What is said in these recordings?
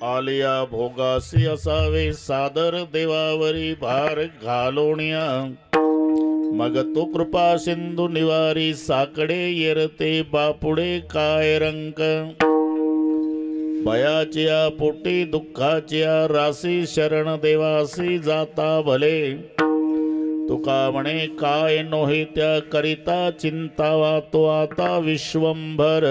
आलिया भोगासी असावे सादर देवावरी भार घालोणिया मग तो कृपा सिंधू निवारी साकडे येरते बापुडे काय रंक भयाच्या पोटी दुःखाच्या राशी शरण देवासी जाता भले तुका म्हणे काय नोहे त्या करिता चिंतावा तो आता विश्वंभर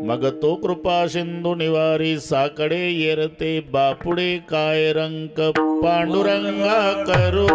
मग तो कृपा सिंधू निवारी साकडे येरते बापुडे काय रंक पांडुरंगा करू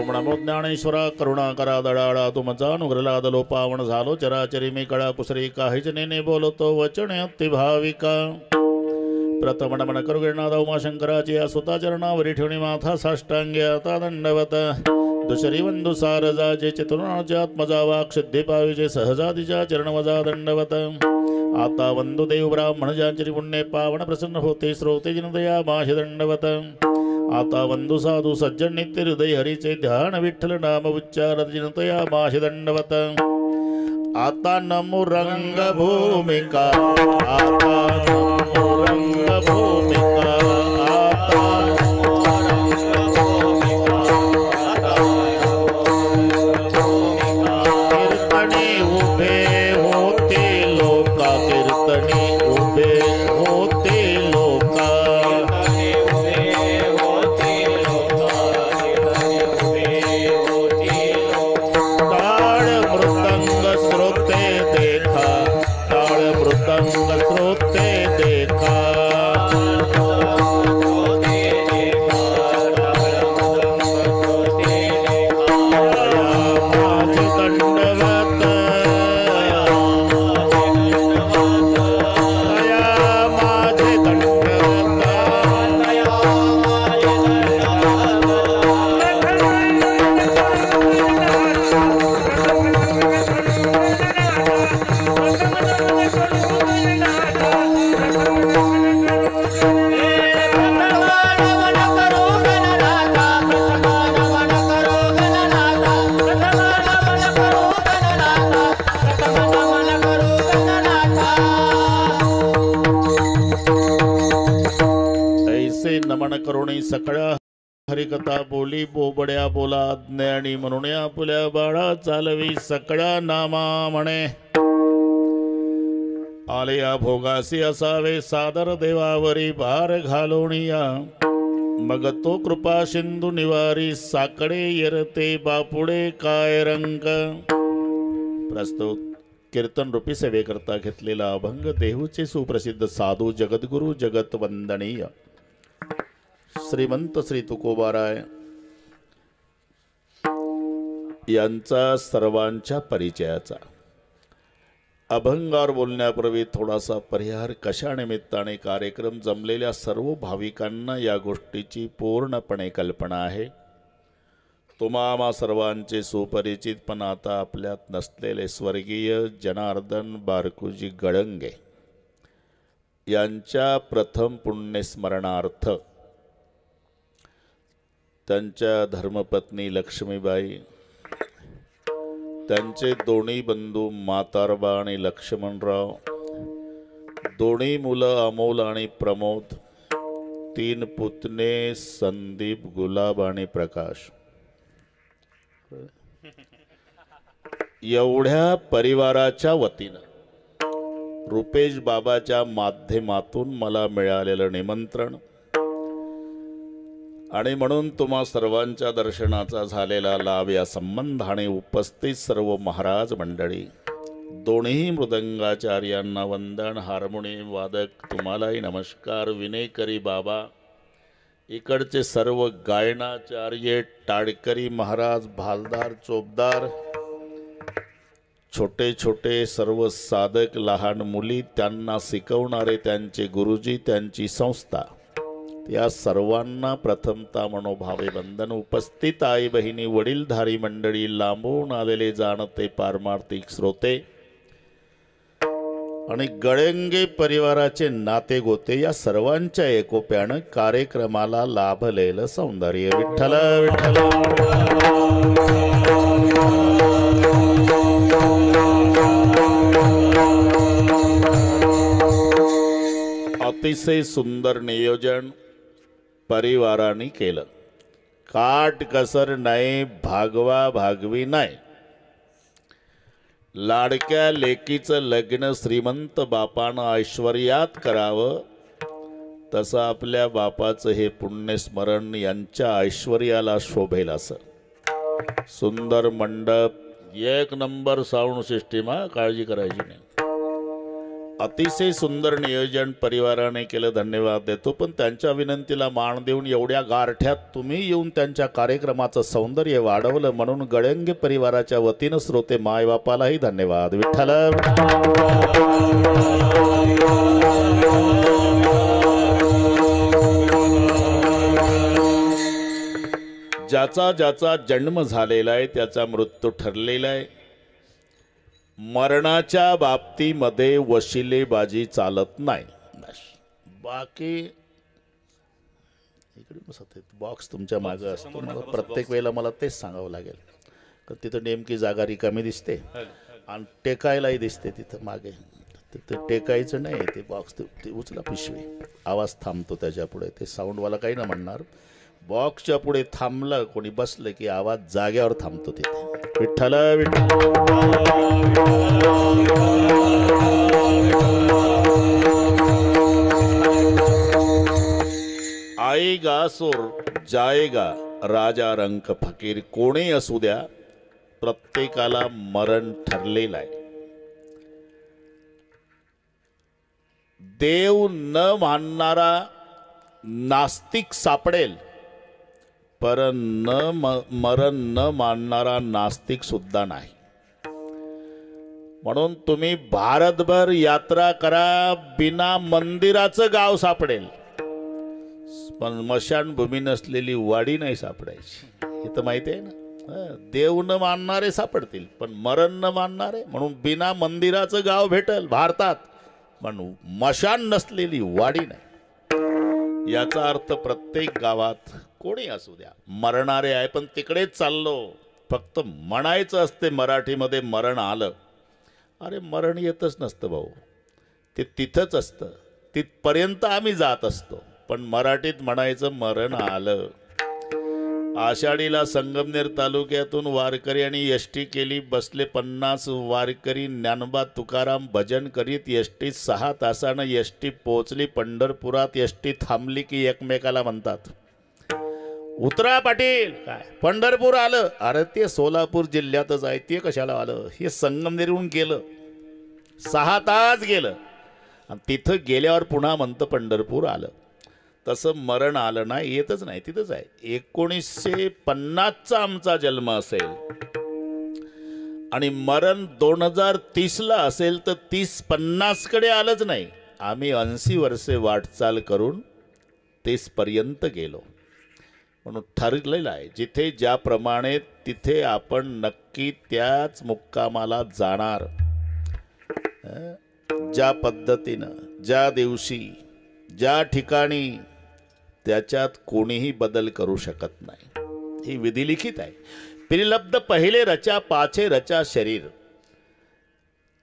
प्रथम ज्ञानेश्वरा करुणाकरा दडाळा तुमचा अनुग्रला दलो पावन झालो चराचरी मी कळा कुसरी काहीच नेने बोलतो वचन अति भाविका प्रथम नमन करू गिरनाथ उमाशंकराची या सुता चरणावरी ठेवणी माथा साष्टांगी आता दंडवत दुसरी वंदू सारजाचे चतुर्णाच्या आत्मजा वाक सिद्धी पाविजे सहजातीच्या चरणवजा दंडवत आता वंदू देव ब्राह्मण ज्यांची पुण्य पावन प्रसन्न होते श्रोते जिनदया माशी दंडवत आता वंदू साधू सज्जन नित्य हृदय हरीचे ध्यान विठ्ठल नाम उच्चार जिनतया माशी दंडवत आता नमो रंग भूमिका आता नमो रंग भूमिका आता कीर्तनी उभे होते लोका कीर्तनी उभे होते लोका ताळ मृदंग श्रोते देखा ताळ मृदंग श्रोते देखा नमन करुणी सकळ्या हरिकथा बोली बोबड्या बोला ज्ञानी म्हणून आपुल्या बाळा चालवी सकळ्या नामा म्हणे आलिया भोगासी असावे सादर देवावरी भार घालोणिया मग तो कृपा सिंधू निवारी साकडे येरते बापुडे काय रंग प्रस्तुत कीर्तन रूपी सेवेकरता घेतलेला अभंग देहूचे सुप्रसिद्ध साधू जगद्गुरु जगत वंदनीय श्रीमंत श्री तुकोबाराय यांचा सर्वांच्या परिचयाचा अभंगावर बोलण्यापूर्वी थोडासा परिहार कशा निमित्ताने कार्यक्रम जमलेल्या सर्व भाविकांना या गोष्टीची पूर्णपणे कल्पना आहे। तुम्हा सर्वांचे सुपरिचित पण आता आपल्यात नसलेले स्वर्गीय जनार्दन बारकुजी गळंगे यांच्या प्रथम पुण्यस्मरणार्थ त्यांच्या धर्मपत्नी लक्ष्मीबाई, त्यांचे दोन्ही बंधू मातारबा आणि लक्ष्मणराव, दोन्ही मुलं अमोल आणि प्रमोद, 3 पुतणे संदीप, गुलाब आणि प्रकाश, एवढ्या परिवाराच्या वतीनं रुपेश बाबाच्या माध्यमातून मला मिळालेलं निमंत्रण आणि म्हणून तुम्हा सर्वांच्या दर्शनाचा झालेला लाभ या संबंधाने उपस्थित सर्व महाराज मंडळी, दोन्ही मृदंगाचार्यांना वंदन, हार्मोनियम वादक तुम्हालाही नमस्कार। विनेकरी बाबा इकडचे सर्व गायनाचार्य, टाळकरी महाराज, भालदार, चोपदार, छोटे छोटे सर्व साधक, लहान मुली, त्यांना शिकवणारे त्यांचे गुरुजी, त्यांची संस्था, या सर्वांना प्रथमता मनोभावे वंदन. उपस्थित आई बहिणी, वडीलधारी मंडळी, लांबून आलेले जाणते पारमार्थिक श्रोते आणि गळेंगे परिवाराचे नाते गोते, या सर्वांच्या एकोप्यानं कार्यक्रमाला लाभलेलं सौंदर्य. विठ्ठल विठ्ठल. अतिशय सुंदर नियोजन परिवाराने केलं. काटकसर नाही, भागवा भागवी नाही. लाडक्या लेकीचं लग्न श्रीमंत बापानं ऐश्वर्यात करावं, तसं आपल्या बापाचं हे पुण्यस्मरण यांच्या ऐश्वर्याला शोभेल असं. सुंदर मंडप, एक नंबर साऊंड सिस्टीम, काळजी करायची नाही. अतिशय सुंदर नियोजन परिवाराने केलं, धन्यवाद देतो. पण त्यांच्या विनंतीला मान देऊन एवढ्या गारठ्यात तुम्ही येऊन त्यांच्या कार्यक्रमाचं सौंदर्य वाढवलं, म्हणून गळेंगे परिवाराच्या वतीनं श्रोते मायबापालाही धन्यवाद. विठ्ठल. ज्याचा ज्याचा जन्म झालेला आहे त्याचा मृत्यू ठरलेला आहे. मरणाच्या बाबतीमध्ये वशिलेबाजी चालत नाही. बाकी इकडे बॉक्स तुमच्या मागं असतो, मला प्रत्येक वेळेला मला तेच सांगावं लागेल, तर तिथं नेमकी जागा रिकामी दिसते आणि टेकायलाही दिसते तिथं मागे. तिथं टेकायचं नाही, ते बॉक्स ते उचला पिशवी, आवाज थांबतो त्याच्या पुढे. ते साऊंडवाला काही ना म्हणणार, बॉक्सच्या पुढे थांबलं कोणी बसलं की आवाज जाग्यावर थांबतो तिथे. विठ्ठल विठ्ठल. आएगा सुर जाएगा राजा रंक फकीर. कोणी असू द्या, प्रत्येकाला मरण ठरलेलं आहे. देव न मानणारा नास्तिक सापडेल, पर मरण न मानणारा नास्तिक सुद्धा नाही. म्हणून तुम्ही भारतभर यात्रा करा, बिना मंदिराचं गाव सापडेल, पण स्मशानभूमी नसलेली वाडी नाही सापडायची. हे तर माहिती आहे ना. देव न मानणारे सापडतील, पण मरण न मानणारे, म्हणून बिना मंदिराचं गाव भेटल भारतात, पण मशान नसलेली वाडी नाही. याचा अर्थ प्रत्येक गावात कोणी असू द्या, मरणारे आहे, पण तिकडेच चाललो. फक्त म्हणायचं असते मराठीमध्ये मरण आलं. अरे मरण येतच नसतं भाऊ, ते तिथंच असतं, तिथपर्यंत आम्ही जात असतो. पण मराठीत म्हणायचं मरण आलं. आषाढीला संगमनेर तालुक्यातून वारकरी आणि एसटी केली. बसले 50 वारकरी. ज्ञानोबा तुकाराम भजन करीत एसटी 6 तासानं एसटी पोहोचली पंढरपुरात. एसटी थांबली की एकमेकाला म्हणतात, उतरा पाटील. काय पंढरपूर आलं? अरे ते सोलापूर जिल्ह्यातच आहे, ते कशाला आलं? हे संगमनेरहून गेलं, 6 तास गेलं, आणि तिथं गेल्यावर पुन्हा म्हणतं पंढरपूर आलं. तसं मरण आलं नाही, येतच नाही, तिथंच आहे. 1950चा आमचा जन्म असेल आणि मरण 2030ला असेल, तर 30-50 कडे आलंच नाही. आम्ही 80 वर्षे वाटचाल करून 30 पर्यंत गेलो. म्हणून ठरलेलं आहे, जिथे ज्याप्रमाणे तिथे आपण नक्की त्याच मुक्कामाला जाणार. ज्या पद्धतीनं, ज्या दिवशी, ज्या ठिकाणी, त्याच्यात कोणीही बदल करू शकत नाही. ही विधिलिखित आहे. प्रिलब्ध पहिले रचा, पाछे रचा शरीर.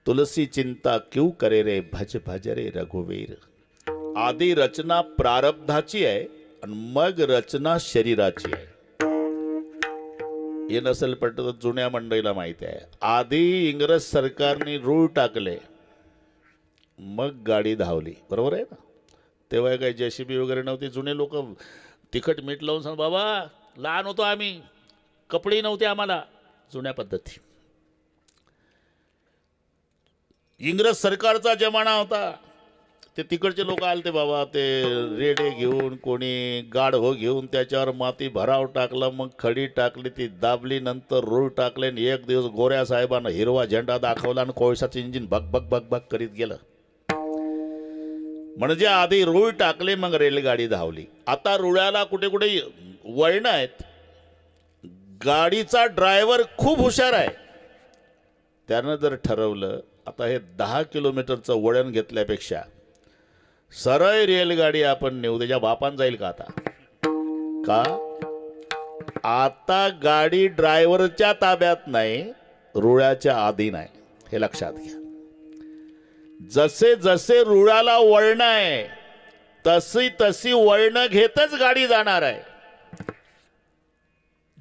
तुलसी चिंता क्यों करे रे, भज भज रे रघुवीर. आधी रचना प्रारब्धाची आहे आणि मग रचना शरीराची आहे. हे नसेल पटत, जुन्या मंडळीला माहिती आहे. आधी इंग्रज सरकारने रूळ टाकले, मग गाडी धावली. बरोबर आहे ना? तेव्हा काही JCB वगैरे नव्हती. जुने लोक तिखट मीठ लावून सांग, बाबा लहान होतो आम्ही, कपडे नव्हते आम्हाला, जुन्या पद्धती. इंग्रज सरकारचा जमाना होता. ते तिकडचे लोक आले ते बाबा, ते रेडे घेऊन, कोणी गाढव घेऊन त्याच्यावर माती भराव टाकला, मग खडी टाकली, ती दाबली, नंतर रूळ टाकले, आणि एक दिवस गोऱ्या साहेबांना हिरवा झेंडा दाखवला आणि कोळशाचं इंजिन भग भग भग भग करीत गेलं. म्हणजे आधी रूळ टाकले, मग रेलगाडी धावली. आता रुळाला कुठे कुठे वळण आहेत. गाडीचा ड्रायव्हर खूप हुशार आहे. त्यानं जर ठरवलं आता हे 10 किलोमीटरचं वळण घेतल्यापेक्षा सरळ रेलगाडी आपण नेऊ, त्याच्या बापान जाईल का? आता आता गाडी ड्रायव्हरच्या ताब्यात नाही, रुळाच्या अधीन आहे. हे लक्षात घ्या. जसे जसे रुळाला वळण आहे तशी तशी वळण घेतच गाडी जाणार आहे.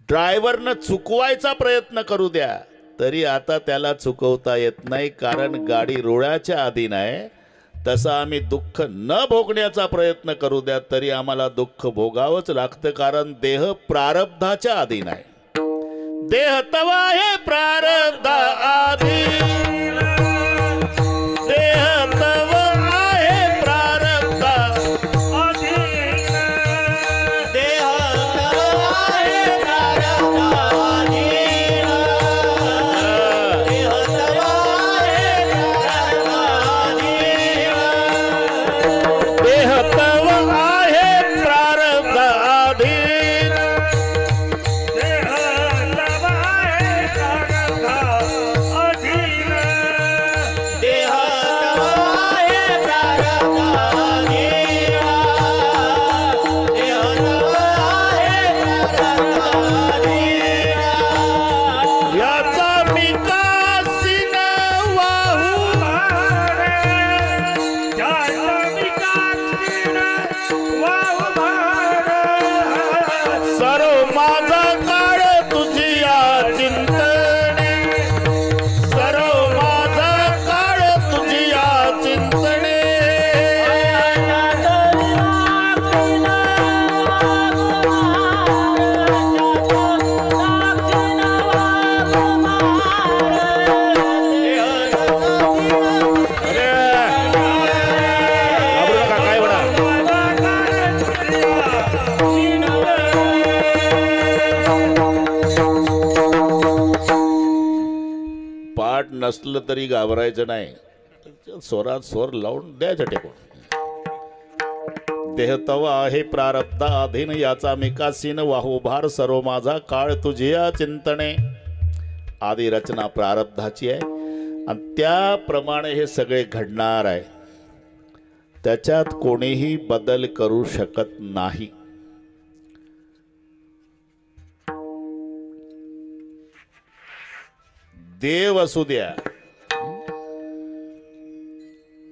ड्रायव्हरनं चुकवायचा प्रयत्न करू द्या तरी आता त्याला चुकवता येत नाही, कारण गाडी रुळाच्या अधीन आहे. तसं आम्ही दुःख न भोगण्याचा प्रयत्न करू द्या तरी आम्हाला दुःख भोगावंच लागतं, कारण देह प्रारब्धाच्या अधीन आहे. देह तवा आहे प्रारब्ध अधीन, देह तवा आहे प्रारब्ध अधीन, देह तवा आहे प्रारब्ध अधीन, देह तवा आहे प्रारब्ध अधीन, देह तवा आहे प्रारब्ध अधीन, देह तवा आहे प्रारब्ध अधीन, देह तवा आहे प्रारब्ध अधीन, देह तवा आहे प्रारब्ध अधीन. याचा विकासीन वाहू भारे, याचा विकासीन वाहू भारे, सर्व माझा काळ तुझिया चिंतने, सर्व माझा काळ तुझिया चिंतने. काय म्हणा पाठ नसलं तरी घाबरायचं नाही, स्वरात स्वर लावून द्यायचं टेकून. देह तवा आहे प्रारब्ध अधीन, याचा मिकासीन वाहू भार, सर्व माझा काळ तुझिया चिंतने. आदी रचना प्रारब्धाची आहे आणि त्याप्रमाणे हे सगळे घडणार आहे. त्याच्यात कोणीही बदल करू शकत नाही. देव असू द्या,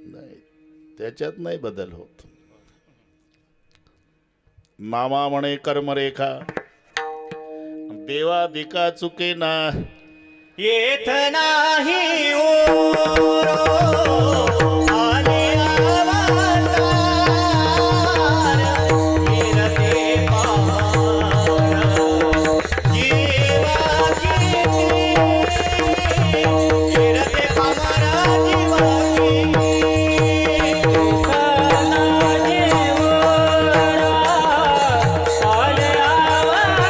नाही त्याच्यात नाही बदल होत. मामा म्हणे कर्मरेखा, देवाधिका चुके ना येथ नाही ओरो, आले अवतार, गिरते पार, जीवाची, गिरते पार जीवाची, खाना जीवरा, आले अवतार,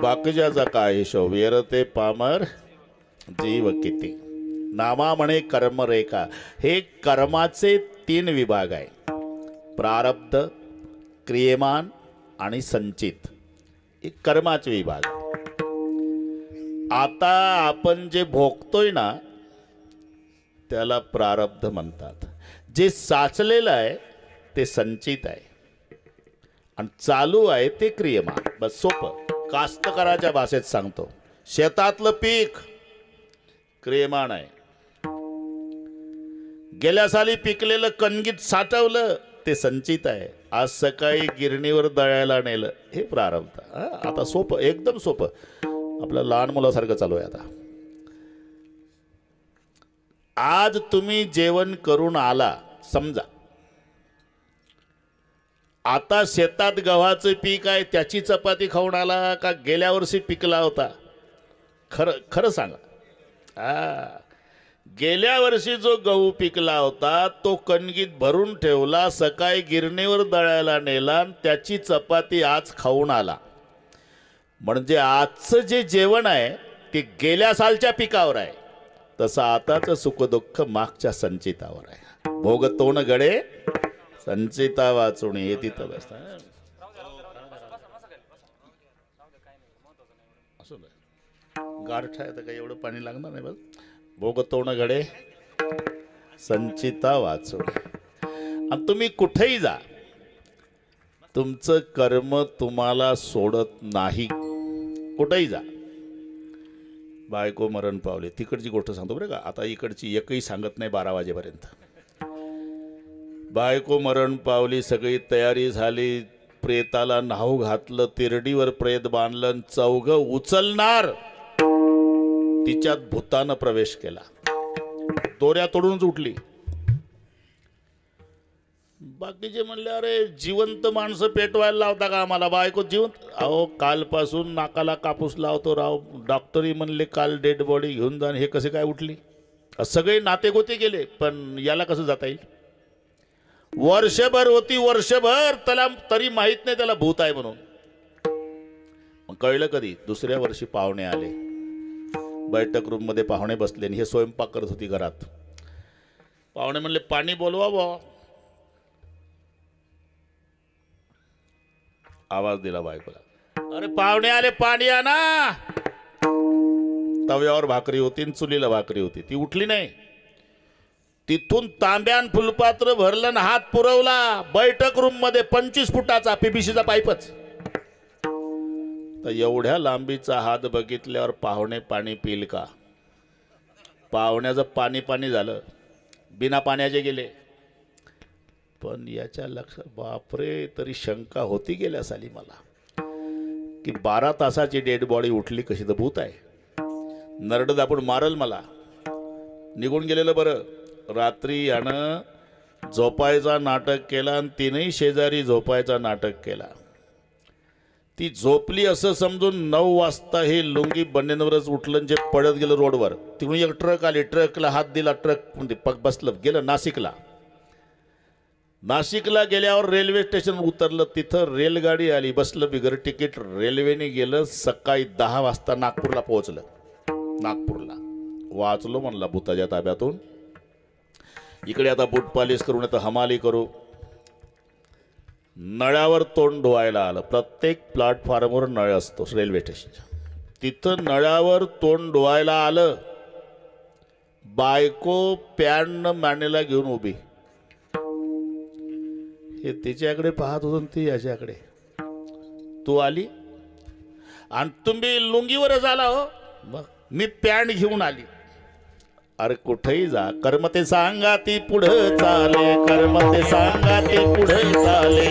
बाकीच्याचा काय हिशोब. वेरते पामर जीव किती. नामा म्हणे कर्मरेखा. हे कर्माचे 3 विभाग आहे, प्रारब्ध, क्रियमान आणि संचित. हे कर्माचे विभाग. आता आपण जे भोगतोय ना त्याला प्रारब्ध म्हणतात. जे साचलेलं आहे ते संचित आहे आणि चालू आहे ते क्रियमान. बस सोपं, कास्तकाराच्या भाषेत सांगतो. शेतातलं पीक क्रियमान आहे. गेल्या साली पिकलेलं कणगीत साठवलं ते संचित आहे. आज सकाळी गिरणीवर दळायला नेलं हे प्रारब्ध. आता सोपं, एकदम सोपं, आपल्या लहान मुलासारखं चालू आहे. आज तुम्ही जेवण करून आला समजा, आता शेतात गव्हाचं पीक आहे त्याची चपाती खाऊन आला का गेल्या वर्षी पिकला होता? खरं खरं सांगा. गेल्या वर्षी जो गहू पिकला होता तो कणगीत भरून ठेवला, सकाळी गिरणीवर दळायला नेला, त्याची चपाती आज खाऊन आला. म्हणजे आजचं जे जेवण आहे ते गेल्या सालच्या पिकावर आहे. तसं आताचं सुखदुःख मागच्या संचितावर आहे. भोगतोन गडे संचिता वाचून हे तिथं बसता. गारठा आहे तर काही एवढं पाणी लागणार नाही. बस भोगतोन घडे संचिता वाचून. आणि तुम्ही कुठेही जा, तुमचं कर्म तुम्हाला सोडत नाही. कुठेही जा. बायको मरण पावली, तिकडची गोष्ट सांगतो बरं का. आता इकडची एकही सांगत नाही 12 वाजेपर्यंत. बायको मरण पावली, सगळी तयारी झाली, प्रेताला न्हाऊ घातलं, तिरडीवर प्रेत बांधलं, चौघ उचलणार, तिच्यात भूतानं प्रवेश केला, दोऱ्या तोडूनच उठली. बाकीचे म्हणले अरे जिवंत माणसं पेटवायला लावता का आम्हाला? बायको जिवंत? अहो कालपासून नाकाला कापूस लावतो राव, डॉक्टरही म्हणले काल डेड बॉडी घेऊन जा. हे कसे काय उठली? सगळे नातेगोते गेले, पण याला कसं जाता येईल? वर्षभर होती, वर्षभर त्याला तरी माहित नाही त्याला भूत आहे म्हणून. मग कळलं कधी? दुसऱ्या वर्षी पाहुणे आले, बैठक रूम मध्ये पाहुणे बसले आणि हे स्वयंपाक करत होती घरात. पाहुणे म्हणले पाणी बोलवा बा. आवाज दिला बायकोला, अरे पाहुणे आले पाणी आणा. तव्यावर भाकरी होती आणि चुलीला भाकरी होती. ती उठली नाही. तिथून तांब्यान फुलपात्र भरलं आणि हात पुरवला. बैठक रूम मध्ये 25 फुटाचा पीबीसीचा पाईपच. तर एवढ्या लांबीचा हात बघितल्यावर पाहुणे पाणी पिल का? पाहुण्याचं पाणी पाणी झालं, बिना पाण्याचे गेले. पण याच्या लक्षात बापरे, तरी शंका होती गेल्या साली मला की 12 तासाची डेड बॉडी उठली कशी? तर भूत आहे. नरड दाबून मारल मला. निघून गेलेलं बरं. रात्री यानं झोपायचा नाटक केला आणि तिनही शेजारी झोपायचा नाटक केला. ती झोपली असं समजून 9 वाजता हे लुंगी बन्यांवरच उठलं, जे पडत गेलं रोडवर. तिकडून एक ट्रक आली, ट्रकला हात दिला, ट्रक पग बसलं, गेलं नाशिकला. नाशिकला गेल्यावर रेल्वे स्टेशन उतरलं, तिथं रेलगाडी आली, बसलं बिगर तिकीट, रेल्वेने गेलं. सकाळी 10 वाजता नागपूरला पोहोचलं. नागपूरला वाचलो म्हणला भूताच्या ताब्यातून. इकडे आता बूट पॉलिश करून आता हमाली करू. नळावर तोंड धुवायला आलं. प्रत्येक प्लॅटफॉर्मवर नळ असतो रेल्वे स्टेशनच्या. तिथं नळावर तोंड धुवायला आलं. बायको पॅन मानेला घेऊन उभी. हे तिच्याकडे पाहत होतो, ती याच्याकडे. तू आली आणि तुम्ही लुंगीवरच आला हो? मग मी पॅन्ट घेऊन आली. अरे कुठेही जा, कर्म ते सांगा ती पुढे चाले, कर्म ते सांगा ती पुढे चाले,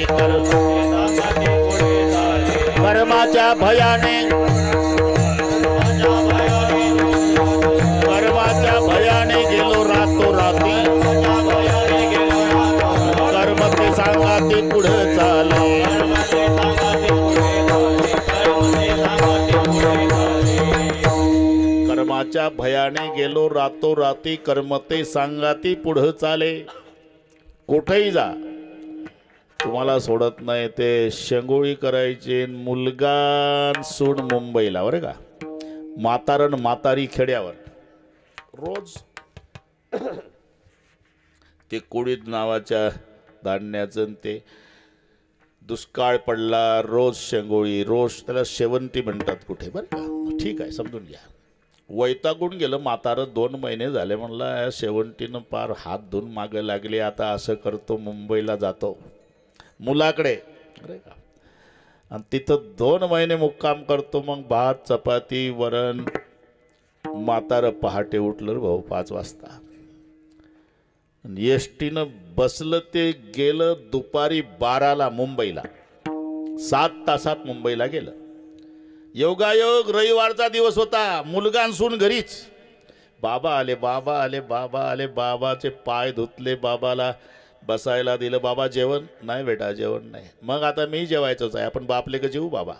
कर्माच्या भयाने, कर्माच्या भयाने गेलो रातो राती, कर्म ते सांगा ती पुढे चाले. कर्माच्या भयाने गेलो रातोराती, कर्मते सांगाती पुढं चाले. कुठेही जा, तुम्हाला सोडत नाही. ते शेंगोळी करायचे, मुलगा सून मुंबईला बरं का, म्हातारण म्हातारी खेड्यावर. रोज ते कुडीत नावाच्या धान्याचं, ते दुष्काळ पडला, रोज शेंगोळी, रोज त्याला शेवंती म्हणतात कुठे बरं का. ठीक आहे, समजून घ्या. वैतागून गेलं म्हातारं. 2 महिने झाले म्हणला या शेवंतीनं पार हात धुवून मागं लागले. आता असं करतो, मुंबईला जातो मुलाकडे अरे का, आणि तिथं 2 महिने मुक्काम करतो. मग भात चपाती वरण. म्हातारं पहाटे उठलं भाऊ 5 वाजता. एसटीनं बसलं, ते गेलं दुपारी 12ला मुंबईला. 7 तासात मुंबईला गेलं. योगायोग रविवारचा दिवस होता. मुलगा सून घरीच. बाबा आले, बाबा आले, बाबा आले. बाबाचे पाय धुतले, बाबाला बसायला दिलं. बाबा जेवण नाही बेटा, जेवण नाही. मग आता मी जेवायचंच आहे, आपण बापले का जेवू बाबा.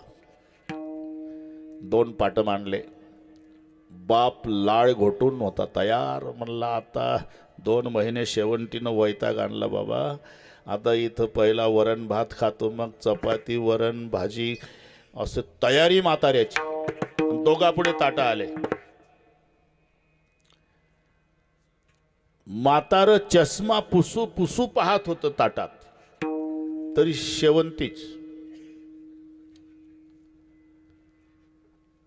2 पाट मांडले. बाप लाळ घोटून होता तयार. म्हणला आता 2 महिने शेवंतीनं वैताग आणला बाबा. आता इथं पहिला वरण भात खातो, मग चपाती वरण भाजी, असं तयारी म्हाताऱ्याची. दोघापुढे ताटं आले. म्हातार चष्मा पुसू पुसू पाहत होतं ताटात, तरी शेवंतीच.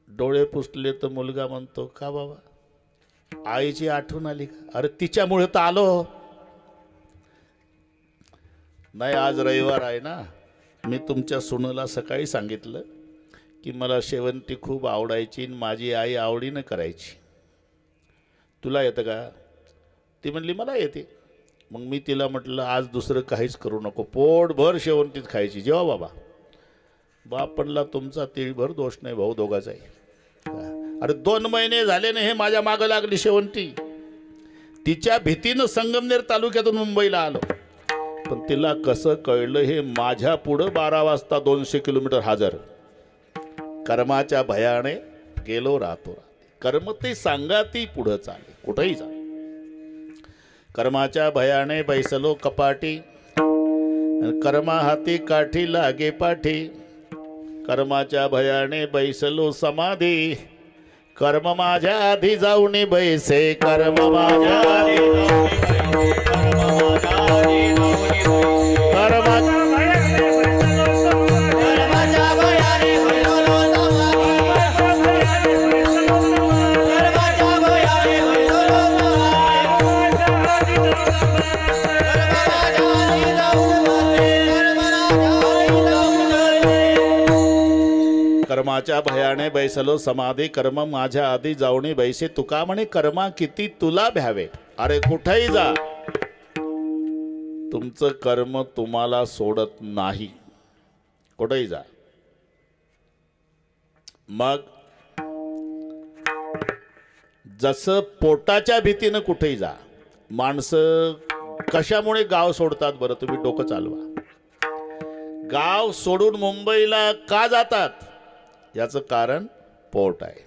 डोळे पुसले तर मुलगा म्हणतो, का बाबा आईची आठवण आली का? अरे तिच्यामुळे तर आलो. नाही, आज रविवार आहे ना. मी तुमच्या सुनेला सकाळी सांगितलं की मला शेवंती खूप आवडायची, माझी आई आवडीनं करायची. तुला येतं का? ती म्हणली मला येते. मग मी तिला म्हटलं आज दुसरं काहीच करू नको, पोटभर शेवंतीच खायची. जेव्हा बाबा. बाप म्हणला तुमचा तिळभर दोष नाही भाऊ, दोघाचाही. अरे 2 महिने झाले ना हे माझ्या मागं लागली शेवंती. तिच्या भीतीनं संगमनेर तालुक्यातून मुंबईला आलो. पण तिला कसं कळलं हे माझ्या पुढं 12 वाजता 200 किलोमीटर हजर. कर्माच्या भयाने गेलो राहतो. कर्म ते सांगा ती पुढं चाले, कुठंही जा. कर्माच्या भयाने बैसलो कपाटी, कर्मा हाती काठी लागे पाठी. कर्माच्या भयाने बैसलो समाधी, कर्म माझ्या आधी जाऊन बैसे. कर्म माझ्या आधी कर्माच्या भयाने बैसलो समाधी, कर्म माझ्या आधी जाऊनी बैसे. तुका म्हणे कर्मा किती तुला भ्यावे. अरे कुठेही जा, तुमचं कर्म तुम्हाला सोडत नाही. कुठेही जा. मग जसं पोटाच्या भीतीनं कुठेही जा. माणसं कशामुळे गाव सोडतात बरं, तुम्ही डोकं चालवा. गाव सोडून मुंबईला का जातात? याचं कारण पोट आहे.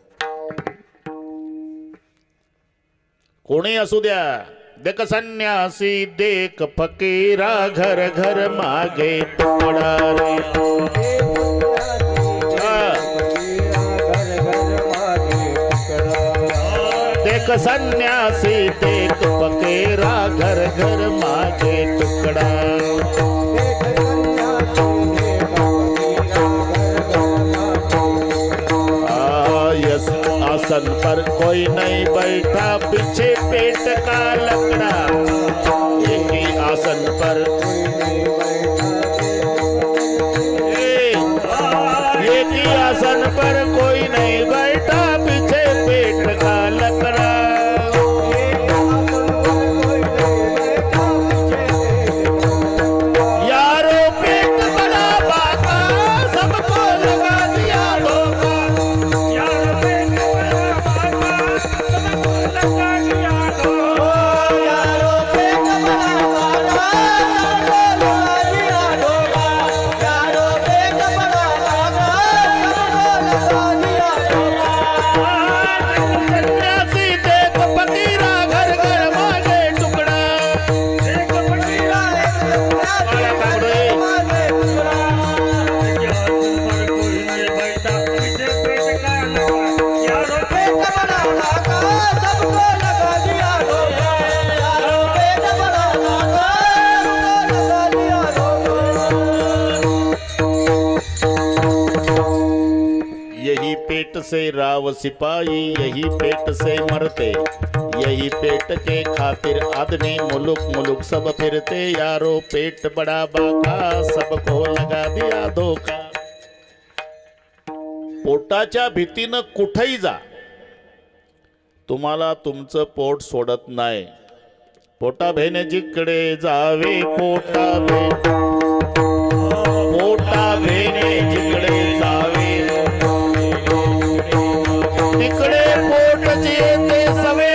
कोणी असू द्या. देख संन्यासी देख फकीरा, घर घर मागे तुकडा रे. देख संन्यासी देख फकीरा, घर घर मागे तुकडा. आसन पर कोई नहीं बैठा, पीछे पेट का लकड़ा. एक ही आसन पर, एक ही आसन पर कोई नहीं बैठा, पीछे पेट का लकड़ा. यारो पेट बड़ा बाका, सबको लगा दिया धोखा. यारो पेट पेट से राव सिपाही, यही पेट से मरते. यही पेट के खातिर आदमी मुलुक मुलुक सब फिरते. यारो पेट बड़ा बाका, सबको लगा दिया धोखा. पोटाच्या भीतीनं कुठेही जा, तुम्हाला तुमचं पोट सोडत नाही. पोटा भेने जिकडे जावे, पोटा भेने जिकडे जावे, तिकडे पोट येते सवे.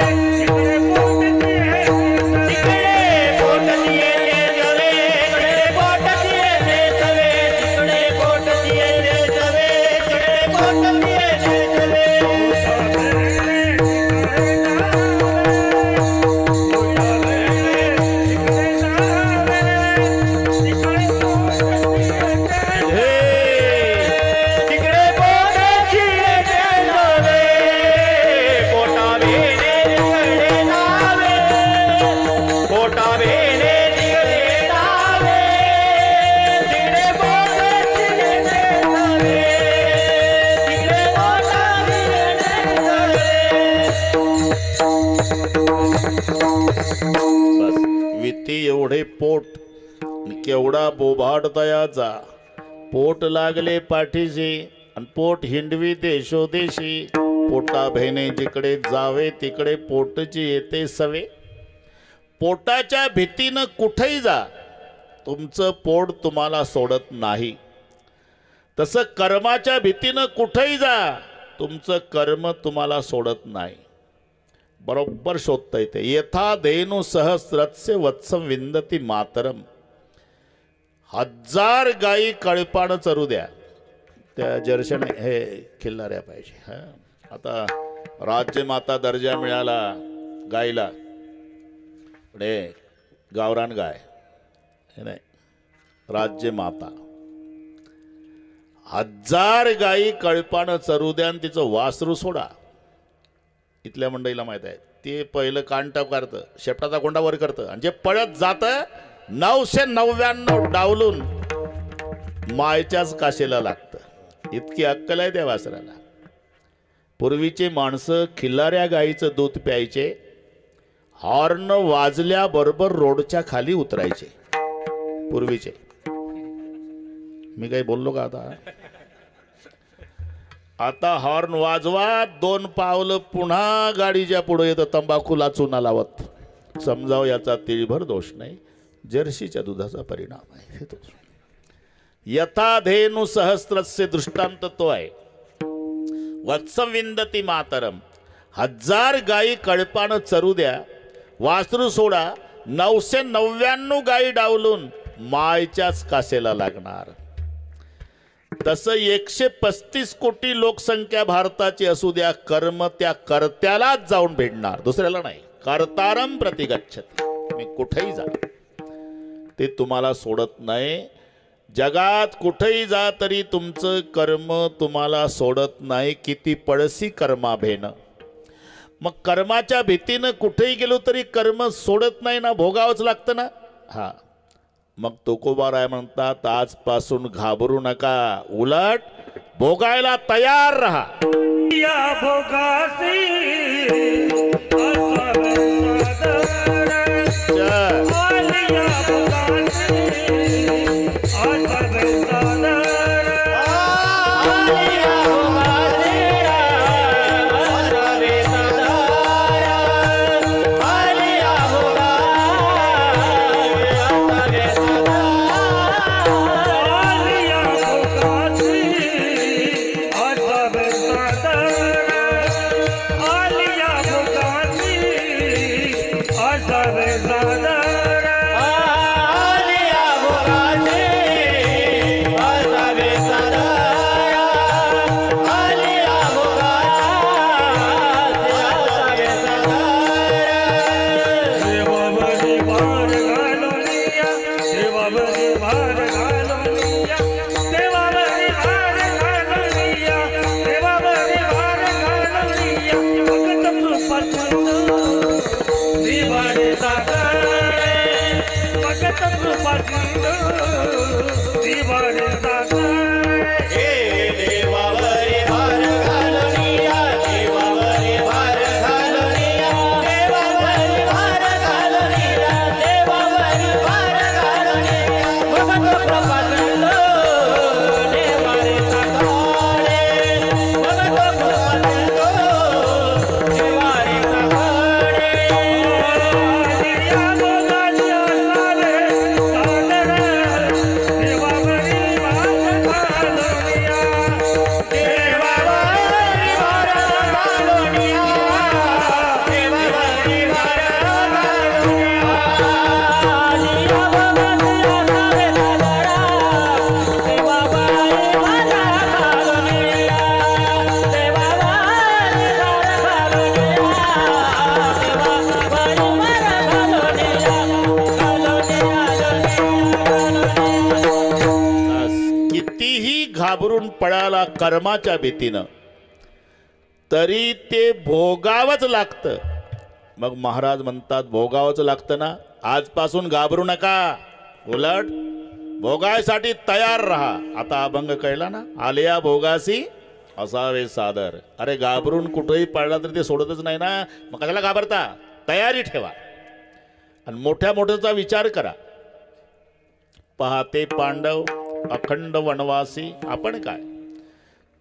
केवढा बोभाट तयाचा, पोट लागले पाठीशी आणि पोट हिंडवी देशोदेशी, पोटा बहिणे जिकडे जावे तिकडे पोटची येते सवे. पोटाच्या भीतीनं कुठेही जा, तुमचं पोट तुम्हाला सोडत नाही. तसं कर्माच्या भीतीनं कुठेही जा, तुमचं कर्म तुम्हाला सोडत नाही. बरोबर शोधता येते. यथा धेनु सहस्रस्य वत्सम विंदती मातरम. 1000 गायी कळपानं चरू द्या, त्या जर्शन हे खिल्लाऱ्या पाहिजे. हा, आता राज्यमाता दर्जा मिळाला गायला, पुढे गावरान गाय हे नाही, राज्यमाता. 1000 गायी कळपानं चरू द्या आणि तिचं वासरू सोडा. इथल्या मंडईला माहित आहे, ते पहिलं कानटाप करतं, शेपटाचा कोंडा वर करतं आणि जे पळत जातं 999 डावलून मायच्याच काशेला लागतं. इतकी अक्कल आहे त्या वासराला. पूर्वीचे माणसं खिल्लाऱ्या गाईचं दूध प्यायचे, हॉर्न वाजल्याबरोबर रोडच्या खाली उतरायचे पूर्वीचे. मी काही बोललो का आता? आता हॉर्न वाजवा, 2 पावलं पुन्हा गाडीच्या पुढे येतं तंबाखूला चुना लावत. समजाव याचा तिळभर दोष नाही, जर्सीच्या दुधाचा परिणाम आहे. यथा धेनु सहस्रस्य दृष्टांत तो आहे. वत्सम विंदती मातरम. 1000 गायी कळपानं चरू द्या, वासरू सोडा, 999 गायी डावलून मायच्याच कासेला लागणार. तसं 135 कोटी लोकसंख्या भारताची असू द्या, कर्म त्या कर्त्यालाच जाऊन भेटणार, दुसऱ्याला नाही. कर्तारम प्रतिगच्छति. तुम्ही कुठेही जा, ते तुम्हाला सोडत नाही. जगात कुठेही जा तरी तुमचं कर्म तुम्हाला सोडत नाही. किती पळसी कर्मा भेन. मग कर्माच्या भीतीनं कुठेही गेलो तरी कर्म सोडत नाही ना, भोगावंच लागतं ना. हा, मग तुकोबाराय म्हणतात, आजपासून घाबरू नका, उलट भोगायला तयार राहा. या भोगासी चल. आलिया भोगासी आलिया घाबरून पळाला कर्माच्या भीतीनं तरी ते भोगावंच लागतं. मग महाराज म्हणतात भोगावंच लागतं ना, आजपासून घाबरू नका, उलट भोगायसाठी तयार राहा. आता अभंग कळला ना, आलिया भोगासी असावे सादर. अरे घाबरून कुठेही पडला तरी ते सोडतच नाही ना, मग कशाला घाबरता, तयारी ठेवा आणि मोठ्या मोठ्याचा विचार करा. पाहते पांडव अखंड वनवासी. आपण काय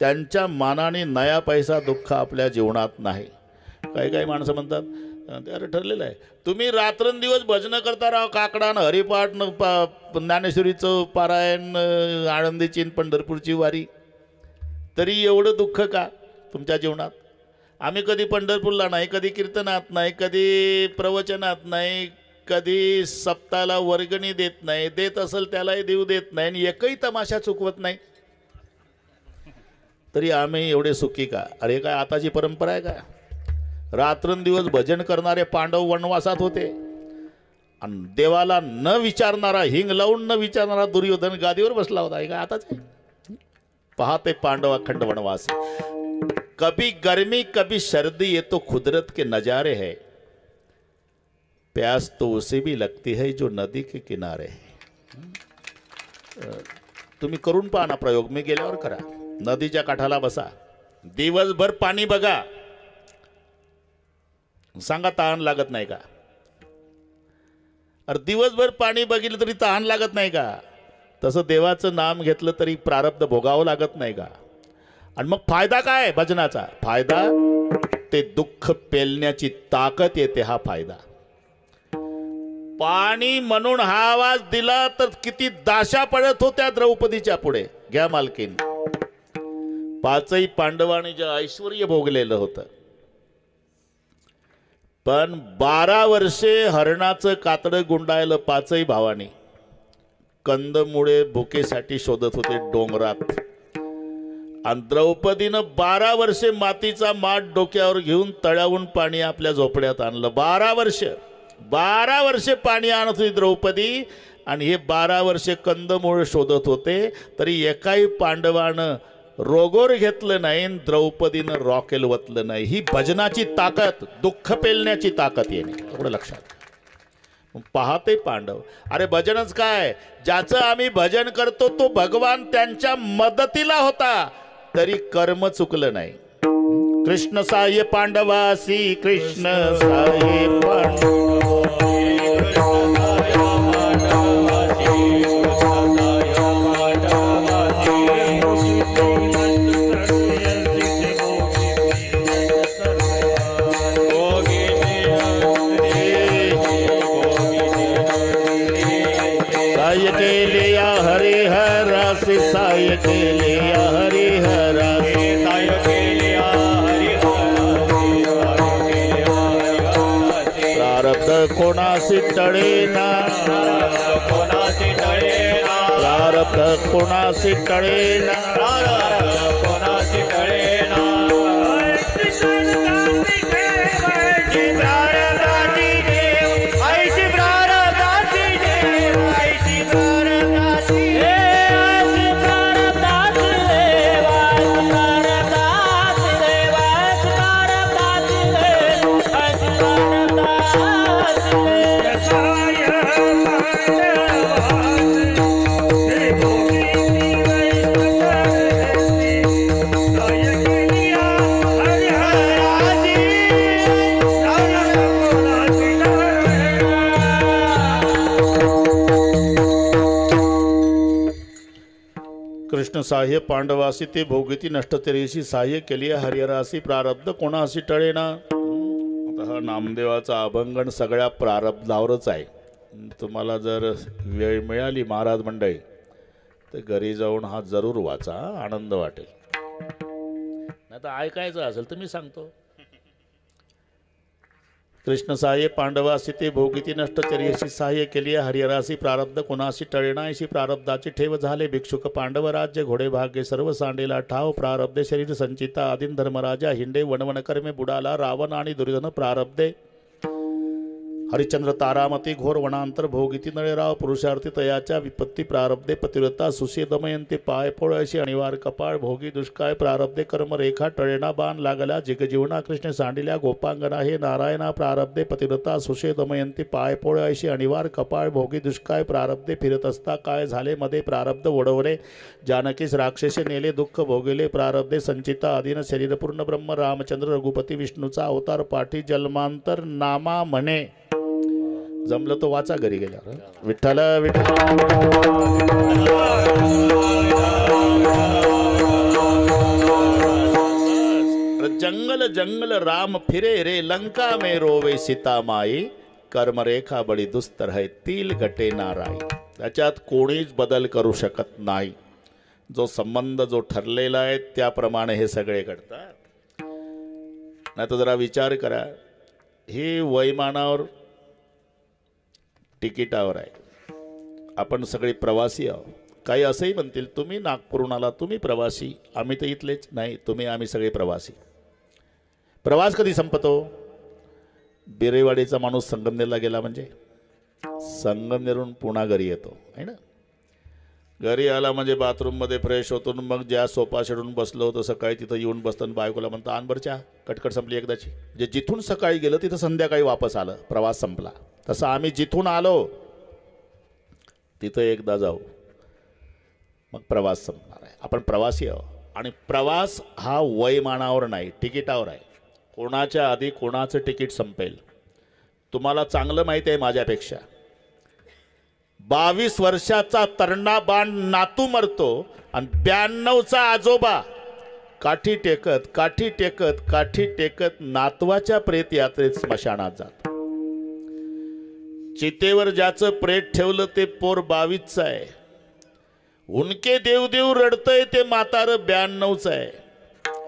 त्यांच्या मानाने नया पैसा दुःख आपल्या जीवनात नाही. काही काही माणसं म्हणतात ते अरे ठरलेलं आहे, तुम्ही रात्रंदिवस भजनं करता राहा, काकडानं हरिपाठ ज्ञानेश्वरीचं पारायण, आळंदीची पंढरपूरची वारी, तरी एवढं दुःख का तुमच्या जीवनात? आम्ही कधी पंढरपूरला नाही, कधी कीर्तनात नाही, कधी प्रवचनात नाही, कधी सप्ताहाला वर्गणी देत नाही, देत असेल त्यालाही देऊ देत नाही, आणि एकही तमाशा चुकवत नाही, तरी आम्ही एवढे सुखी का? अरे काय आताची परंपरा आहे का? रात्रंदिवस भजन करणारे पांडव वनवासात होते, आणि देवाला न विचारणारा, हिंग लावून न विचारणारा दुर्योधन गादीवर बसला होता. हे काय आताच आहे? पाहते पांडव अखंड वनवासी. कभी गर्मी कभी सर्दी, ये तो कुदरत के नजारे है, प्यास तो उसे भी लगती है जो नदी के किनारे है. तुम्ही करून पहा ना प्रयोग, मी गेल्यावर करा. नदीच्या काठाला बसा, दिवसभर पाणी बघा, सांगा तहान लागत नाही का? अरे दिवसभर पाणी बघितलं तरी तहान लागत नाही का? तसं देवाचं नाम घेतलं तरी प्रारब्ध भोगावं लागत नाही का? आणि मग फायदा काय भजनाचा? फायदा ते दुःख पेलण्याची ताकद येते, हा फायदा. पाणी म्हणून हा आवाज दिला तर किती दाशा पडत होत्या द्रौपदीच्या पुढे. घ्या मालकीन, पाचही पांडवांनी जे ऐश्वर्य भोगलेलं होतं, पण 12 वर्षे हरणाचं कातडं गुंडाळलं पाचही भावानी. कंदमुळे भुकेसाठी शोधत होते डोंगरात, आणि द्रौपदीनं 12 वर्षे मातीचा माठ डोक्यावर घेऊन तळ्याहून पाणी आपल्या झोपड्यात आणलं. 12 वर्षे पाणी आणत होती द्रौपदी, आणि हे 12 वर्षे कंदमूळ शोधत होते, तरी एकाही पांडवानं रोगोर घेतलं नाही, द्रौपदीनं रॉकेल वतलं नाही. ही भजनाची ताकद, दुःख पेलण्याची ताकद येणे, एवढं लक्षात. पाहते पांडव, अरे भजनच काय, ज्याचं आम्ही भजन करतो तो भगवान त्यांच्या मदतीला होता, तरी कर्म चुकलं नाही. कृष्ण साह्य पांडवासी, कृष्ण साह्य पांडवासी. साय के लिया हरिहरासी, साय के लिया हरिहरासी, साय के लिया हरिहरासी. प्रारब्ध कोणासी टळेना, कोणासी टळेना, प्रारब्ध कोणासी टळेना, कोणासी टळेना. कृष्ण साह्य पांडवासी, ते भोगिती नष्टचर्येशी साह्य केली हरिहरासी, प्रारब्ध कोणासी टळेना. हा नामदेवाचा अभंगण सगळ्या प्रारब्धावरच आहे. तुम्हाला जर वेळ मिळाली महाराज मंडळी, तर घरी जाऊन हा जरूर वाचा, आनंद वाटेल. नाही तर ऐकायचं असेल तर मी सांगतो. कृष्ण साह्य पांडवासी, ते भोगिती नष्टचर्येशी साह्य केली हरिहरासी, प्रारब्ध कोणासी टळेनाशी. प्रारब्धाची ठेव झाले भिक्षुक पांडव राज्य, घोडे भाग्य सर्व सांडेला ठाव. प्रारब्धे शरीर संचिता, आदिन धर्मराजा हिंडे, वनवन कर्मे बुडाला रावण आणि दुर्योधन. प्रारब्धे हरिश्चंद्र तारामती, घोर वनांतर भोगिती नळेराव. पुरुषार्थी तयाच्या विपत्ती, प्रारब्धे पतिव्रता सुषे दमयंती. पाय पोळ अशी अनिवार कपाळ, भोगी दुष्काळ. प्रारब्धे कर्मरेखा टळेना, बाण लागला जिगजीवना. कृष्ण सांडिल्या गोपांगना हे नारायणा. प्रारब्धे पतिव्रता सुषे दमयंती. पाय पोळ अशी अनिवार कपाळ, भोगी दुष्काळ. प्रारब्धे फिरत असता काय झाले मध्ये, प्रारब्ध ओढवले जानकीस राक्षसे नेले. दुःख भोगले प्रारब्धे संचिता, अधीन शरीर पूर्ण ब्रह्म. रामचंद्र रघुपती विष्णूचा अवतार पाठी, जन्मांतर नामा म्हणे. जमलं तो वाचा घरी गेल्यावर विठ्ठल विठ्ठल जंगल जंगल राम फिरे रे लंका में रोवे सीता माई कर्मरेखा बडी दुस्तर है तिल गटे नाराई. त्याच्यात कोणीच बदल करू शकत नाही. जो संबंध जो ठरलेला आहे त्याप्रमाणे हे सगळे घडतात. नाही तर जरा विचार करा, हे वैमानावर तिकिटावर आहे, आपण सगळे प्रवासी आहोत. काही असंही म्हणतील तुम्ही नागपूरहून आला, तुम्ही प्रवासी, आम्ही तर इथलेच नाही, तुम्ही आम्ही सगळे प्रवासी. प्रवास कधी संपतो? बिरेवाडीचा माणूस संगमनेरला गेला म्हणजे संगमनेरहून पुन्हा घरी येतो आहे ना. घरी आला म्हणजे बाथरूममध्ये फ्रेश होतो, मग ज्या सोफा शेडून बसलो होतं सकाळी तिथं येऊन बसताना बायकोला म्हणतं आण बरं चहा, कटकट संपली एकदाची. जे जिथून सकाळी गेलं तिथं संध्याकाळी वापस आलं, प्रवास संपला. तसं आम्ही जिथून आलो तिथं एकदा जाऊ, मग प्रवास संपणार आहे. आपण प्रवासी आहोत आणि प्रवास हा वयमानावर नाही, तिकिटावर आहे. कोणाच्या आधी कोणाचं तिकीट संपेल तुम्हाला चांगलं माहिती आहे माझ्यापेक्षा. 22 वर्षाचा तरणा बाण नातू मरतो आणि 92चा आजोबा काठी टेकत काठी टेकत काठी टेकत नातवाच्या प्रेत यात्रेत स्मशानात जात. चितेवर ज्याचं प्रेत ठेवलं ते पोर 22चं आहे. उनके देवदेव रडतंय ते म्हातार 92चं आहे.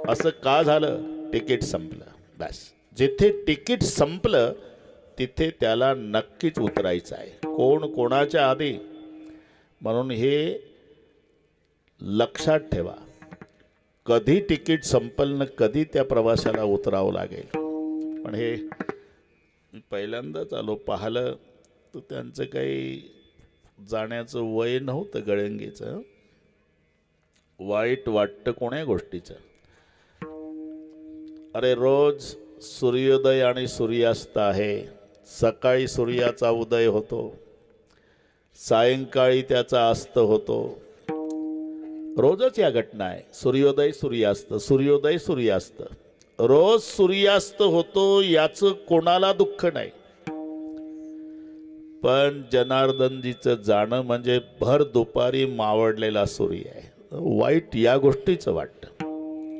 असं का झालं? तिकीट संपलं. बस, जिथे तिकीट संपलं तिथे त्याला नक्कीच उतरायचं आहे, कोण कोणाच्या आधी. म्हणून हे लक्षात ठेवा, कधी तिकीट संपल न कधी त्या प्रवाशाला उतरावं लागेल. पण हे पहिल्यांदाच आलो, पाहिलं तर त्यांचं काही जाण्याचं वय नव्हतं गळंगीचं. वाईट वाटतं कोण्या गोष्टीचं. अरे रोज सूर्योदय आणि सूर्यास्त आहे. सकाळी सूर्याचा उदय होतो, सायंकाळी त्याचा अस्त होतो. रोजच या घटना आहे, सूर्योदय सूर्यास्त, सूर्योदय सूर्यास्त. रोज सूर्यास्त होतो, याचं कोणाला दुःख नाही. पण जनार्दनजीचं जाणं म्हणजे भर दुपारी मावळलेला सूर्य आहे. वाईट या गोष्टीचं वाटतं.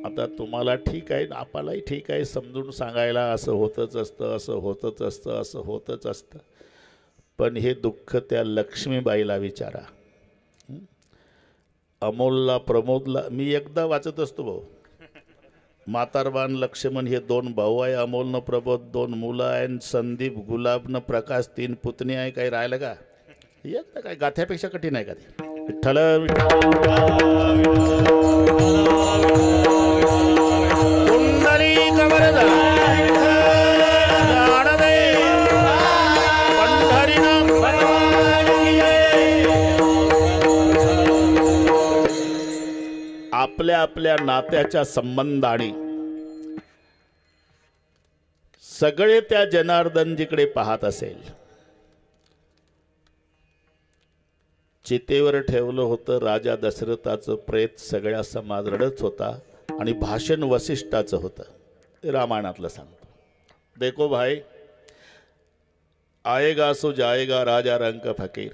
आता तुम्हाला ठीक आहे, आपल्यालाही ठीक आहे समजून सांगायला, असं होतच असतं, असं होतच असतं, असं होतच असतं. पण हे दुःख त्या लक्ष्मीबाईला विचारा, अमोलला, प्रमोदला. मी एकदा वाचत असतो भाऊ, म्हातारबान लक्ष्मण हे 2 भाऊ आहे, अमोलनं प्रबोध 2 मुलं आहे, संदीप गुलाबनं प्रकाश 3 पुतणी आहे. काही राहिलं का? एकदा काय गाथ्यापेक्षा कठीण आहे का ते? विठ्ठल आपल्या आपल्या नात्याच्या संबंधाने सगळे त्या जनार्दनजीकडे पाहत असेल. चितेवर ठेवलं होतं राजा दशरथाचं प्रेत, सगळ्या समाज रडत होता आणि भाषण वसिष्ठाचं होतं. ते रामायणातलं सांगतो. देखो भाई, आएगा सो जाएगा राजा रंग फकीर.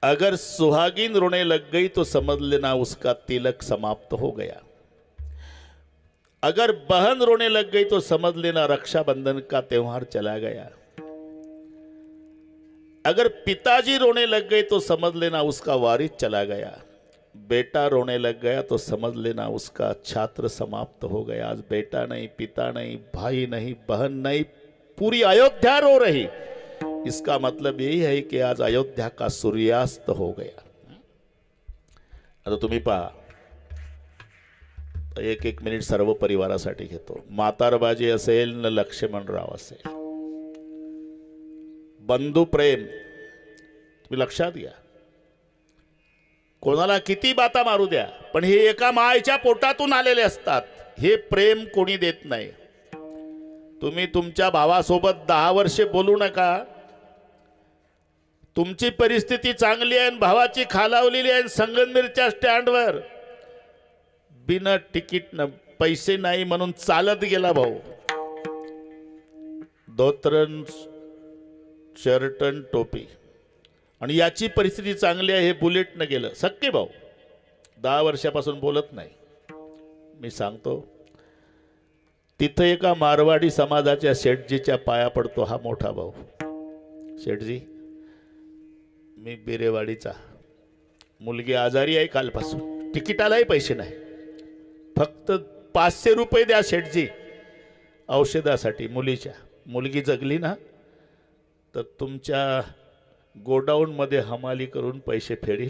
अगर सुहागिन रोने लग गई तो समझ लेना उसका तिलक समाप्त हो गया. अगर बहन रोने लग गई तो समझ लेना रक्षाबंधन का त्योहार चला गया. अगर पिताजी रोने लग गए तो समझ लेना उसका वारिस चला गया. बेटा रोने लग गया तो समझ लेना उसका छात्र समाप्त हो गया. आज बेटा नहीं, पिता नहीं, भाई नहीं, बहन नहीं, पूरी अयोध्या रो रही. इसका मतलब यही है कि आज अयोध्या का सूर्यास्त हो गया. आता तुम्ही पहा, 1-1 मिनिट सर्व परिवारासाठी घेतो. म्हातारबाजी असेल न लक्ष्मणराव असेल, बंधू प्रेम तुम्ही लक्षात घ्या. कोणाला किती बाता मारू द्या, पण हे एका मायेच्या पोटातून आलेले असतात. हे प्रेम कोणी देत नाही. तुम्ही तुमच्या भावासोबत 10 वर्षे बोलू नका. तुमची परिस्थिती चांगली आहे, भावाची खालावलेली आहे. संगमनेरच्या स्टँडवर बिना तिकीट पैसे नाही म्हणून चालत गेला भाऊ. धोत्रण शर्ट आणि टोपी, आणि याची परिस्थिती चांगली आहे हे बुलेटनं गेलं. सक्के भाऊ 10 वर्षापासून बोलत नाही. मी सांगतो, तिथं एका मारवाडी समाजाच्या शेठजीच्या पाया पडतो हा मोठा भाऊ. शेठजी, मी बिरेवाडीचा, मुलगी आजारी आहे कालपासून, तिकिटालाही पैसे नाही, फक्त 500 रुपये द्या शेठजी औषधासाठी मुलीच्या. मुलगी जगली ना तर तुमच्या गोडाऊनमध्ये हमाली करून पैसे फेडील,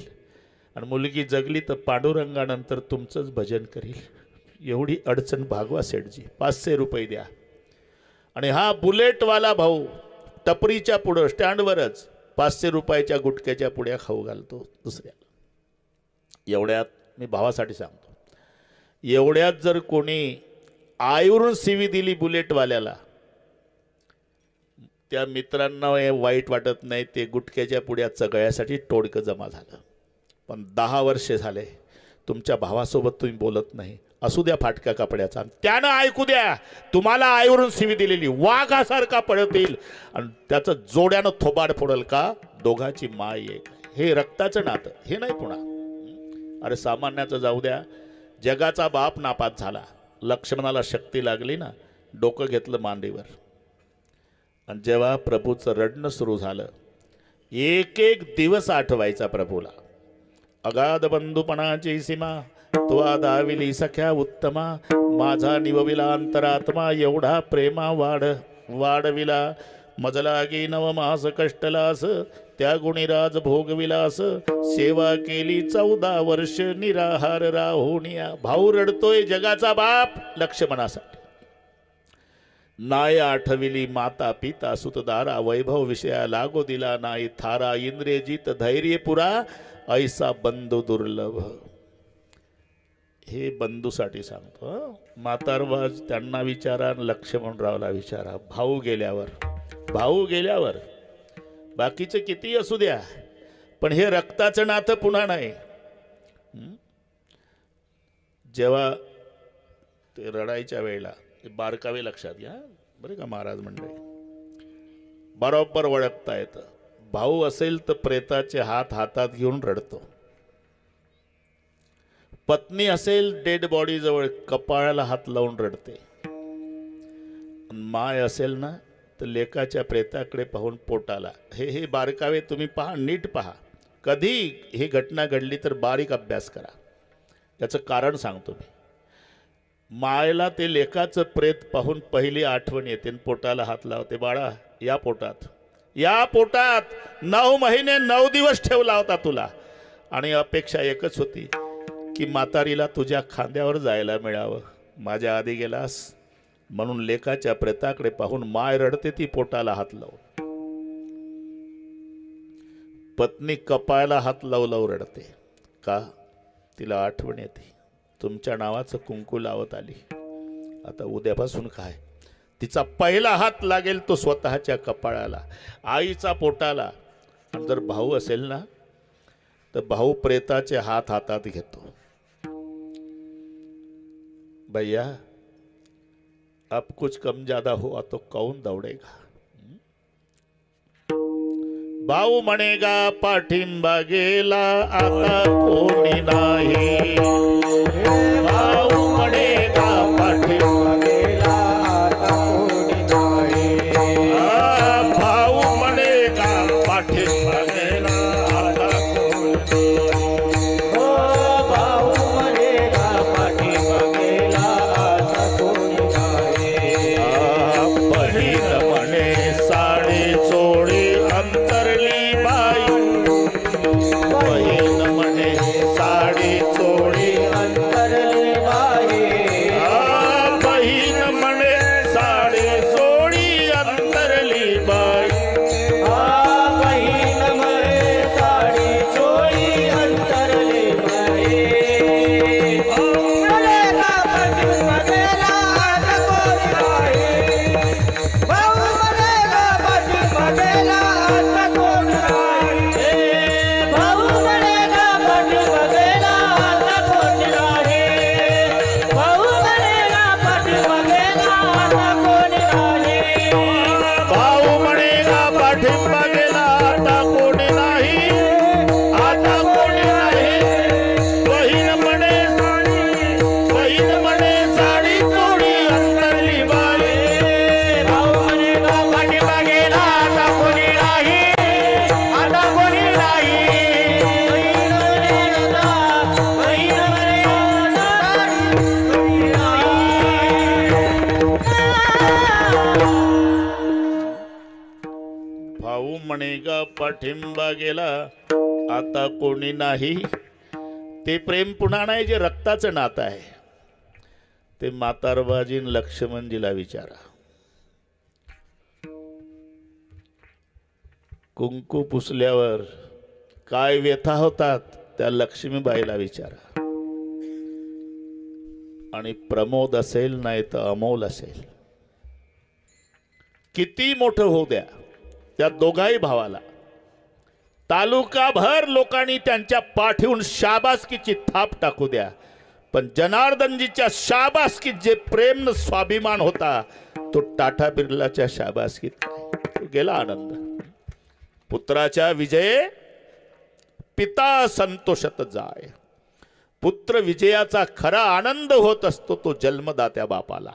आणि मुलगी जगली तर पांडुरंगानंतर तुमचंच भजन करील. एवढी अडचण भागवा शेठजी, 500 रुपये द्या. आणि हा बुलेटवाला भाऊ टपरीच्या पुढं स्टँडवरच 500 रुपयाच्या गुटख्याच्या पुड्या खाऊ घालतो दुसऱ्याला. एवढ्यात मी भावासाठी सांगतो, एवढ्यात जर कोणी आईवरून सीवी दिली बुलेटवाल्याला, त्या मित्रांना हे वाईट वाटत नाही, ते गुटख्याच्या पुड्या चगळ्यासाठी टोळकं जमा झालं. पण 10 वर्षे झाले तुमच्या भावासोबत तुम्ही बोलत नाही. असू द्या फाटक्या कपड्याचा, त्यानं ऐकू द्या तुम्हाला आईवरून सीवी दिलेली वाघासारखा पडत येईल, आणि त्याचं जोड्यानं थोबाड फोडल का दोघाची माय एक. हे रक्ताचं नातं, हे नाही पुन्हा. अरे सामान्याचं जाऊ द्या, जगाचा बाप नापास झाला, लक्ष्मणाला शक्ती लागली ना, डोकं घेतलं मांडीवर, आणि जेव्हा प्रभूचं रडणं सुरू झालं, एक एक दिवस आठवायचा प्रभूला. अगाध बंधुपणाची सीमा त्वा दाविली सख्या उत्तमा, माझा निवविला अंतरात्मा, एवढा प्रेमा वाढविला, मजलागी नवमास कष्टलास, त्या गुणीराज भोगविलास, सेवा केली 14 वर्ष निराहार राहोनिया. भाऊ रडतोय जगाचा बाप लक्ष्मणासाठी. नाय आठविली माता पिता सुतदारा, वैभव विषया लागो दिला नाही थारा, इंद्रियजित धैर्य पुरा, ऐसा बंधू दुर्लभ. हे बंधूसाठी सांगतो. म्हातारवाज त्यांना विचारा, लक्ष्मणरावला विचारा. भाऊ गेल्यावर बाकीचे किती असू द्या, पण हे रक्ताचं नातं पुन्हा नाही. जेव्हा ते रडायच्या वेळेला बारकावे लक्षात घ्या बरं का महाराज मंडळी, बरोबर ओळखता येतं. भाऊ असेल तर प्रेताचे हात हातात घेऊन रडतो, पत्नी असेल डेड बॉडी जवळ कपाळाला हात लावून रडते, माय असेल ना तर लेकाच्या प्रेताकडे पाहून पोटाला. हे बारकावे तुम्ही पहा, नीट पहा. कधी ही घटना घडली तर बारीक अभ्यास करा. याचं कारण सांगतो मी. मायला ते लेकाचं प्रेत पाहून पहिली आठवण येते, पोटाला हात लावते. बाळा या पोटात 9 महिने 9 दिवस ठेवला होता तुला, आणि अपेक्षा एकच होती की म्हातारीला तुझ्या खांद्यावर जायला मिळावं. माझ्या आधी गेलास म्हणून लेकाच्या प्रेताकडे पाहून माय रडते ती पोटाला हात लावून. पत्नी कपाळाला हात लावू रडते का? तिला आठवण येते तुमच्या नावाचं कुंकू लावत आली. आता उद्यापासून काय, तिचा पहिला हात लागेल तो स्वतःच्या कपाळाला, आईचा पोटाला. आणि जर भाऊ असेल ना तर भाऊ प्रेताचे हात हातात घेतो. भैया अब कुछ कम ज्यादा हुआ तो कौन दौड़ेगा. भाऊ म्हणेगा पाठिंबा गेला आता कोणी नाही. भाऊ म्हणेगा पाठिंबा गेला आता कोणी नाही. भाऊ म्हणेगा पाठिंबा गेला आता कोणी नाही. भाऊ म्हणेगा पाठिंबा गेला आता कोणी नाही. बहीण म्हणे साडी चोळी अंतरली बाई. बहीण म्हणे साडी चोळी गा पाठिंबा गेला आता कोणी नाही. ते प्रेम पुन्हा नाही जे रक्ताचं नातं आहे. ते म्हातारबाजीन लक्ष्मणजीला विचारा. कुंकू पुसल्यावर काय व्यथा होतात त्या लक्ष्मीबाईला विचारा. आणि प्रमोद असेल नाही तर अमोल असेल, किती मोठं होऊ द्या त्या दोघाही भावाला तालुकाभर लोकांनी त्यांच्या पाठीहून शाबासकीची थाप टाकू द्या, पण जनार्दनजीच्या शाबासकीत जे प्रेम न स्वाभिमान होता तो टाटा बिर्लाच्या शाबासकीत नाही. तो गेला आनंद. पुत्राच्या विजये पिता संतोषत जाय. पुत्र विजयाचा खरा आनंद होत असतो तो जन्मदात्या बापाला.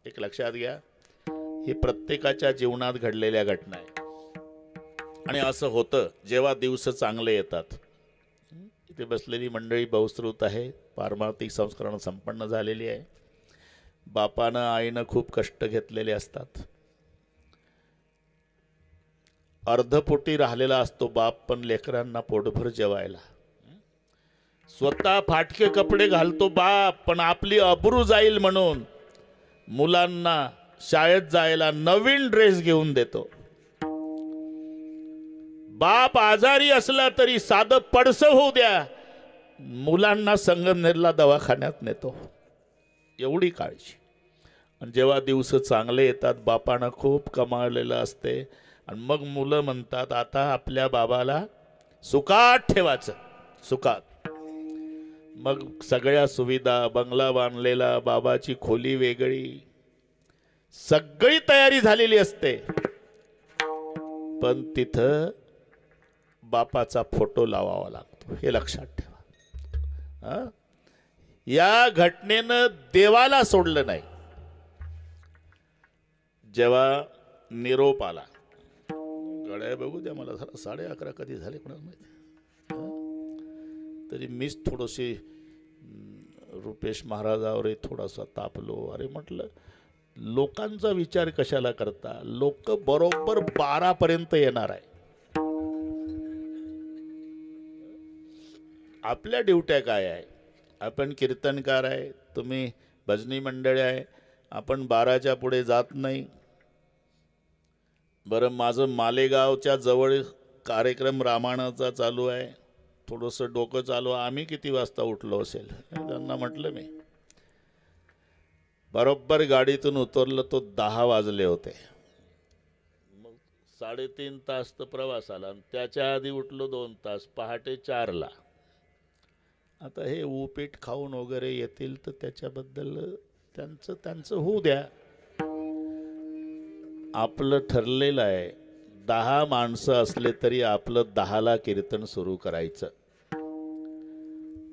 एक लक्षात घ्या, ही प्रत्येकाच्या जीवनात घडलेल्या घटना आहे. आणि असं होतं जेव्हा दिवस चांगले येतात. इथे बसलेली मंडळी बहुश्रुत आहे, पारमार्थिक संस्करण संपन्न झालेली आहे. बापानं आईनं खूप कष्ट घेतलेले असतात. अर्धपोटी राहिलेला असतो बाप पण लेकरांना पोटभर जेवायला. स्वतः फाटके कपडे घालतो बाप पण आपली अब्रू जाईल म्हणून मुलांना शाळेत जायला नवीन ड्रेस घेऊन देतो. बाप आजारी असला तरी साधं पडसं होऊ द्या मुलांना संगमनेरला दवाखान्यात नेतो. एवढी काळजी. आणि जेव्हा दिवस चांगले येतात बापानं खूप कमावलेलं असते आणि मग मुलं म्हणतात आता आपल्या बाबाला सुखात ठेवायचं. सुखात. मग सगळ्या सुविधा, बंगला बांधलेला, बाबाची खोली वेगळी, सगळी तयारी झालेली असते. पण तिथं बापाचा फोटो लावावा लागतो. हे लक्षात ठेवा. या घटनेनं देवाला सोडलं नाही. जेव्हा निरोप आला, गड्या बघू द्या मला, 11:30 कधी झाले कोणाला माहिती. तरी मीच थोडीशी रुपेश महाराजावर थोडासा तापलो. अरे म्हटलं लोकांचा विचार कशाला करता, लोक बरोबर 12 पर्यंत येणार आहे. आपल्या ड्युट्या काय आहे, आपण कीर्तनकार आहे, तुम्ही भजनी मंडळी आहे, आपण 12च्या पुढे जात नाही. बरं माझं मालेगावच्या जवळ कार्यक्रम रामायणाचा चालू आहे, थोडंसं डोकं चालू, आम्ही किती वाजता उठलो असेल. त्यांना म्हटलं मी बरोबर गाडीतून उतरलं तो 10 वाजले होते. मग 3.5 तास तर प्रवास आला आणि त्याच्या आधी उठलो 2 तास, पहाटे 4ला. आता हे उपीट खाऊन वगैरे येतील तर त्याच्याबद्दल त्यांचं होऊ द्या. आपलं ठरलेलं आहे 10 माणसं असले तरी आपलं 10ला कीर्तन सुरू करायचं.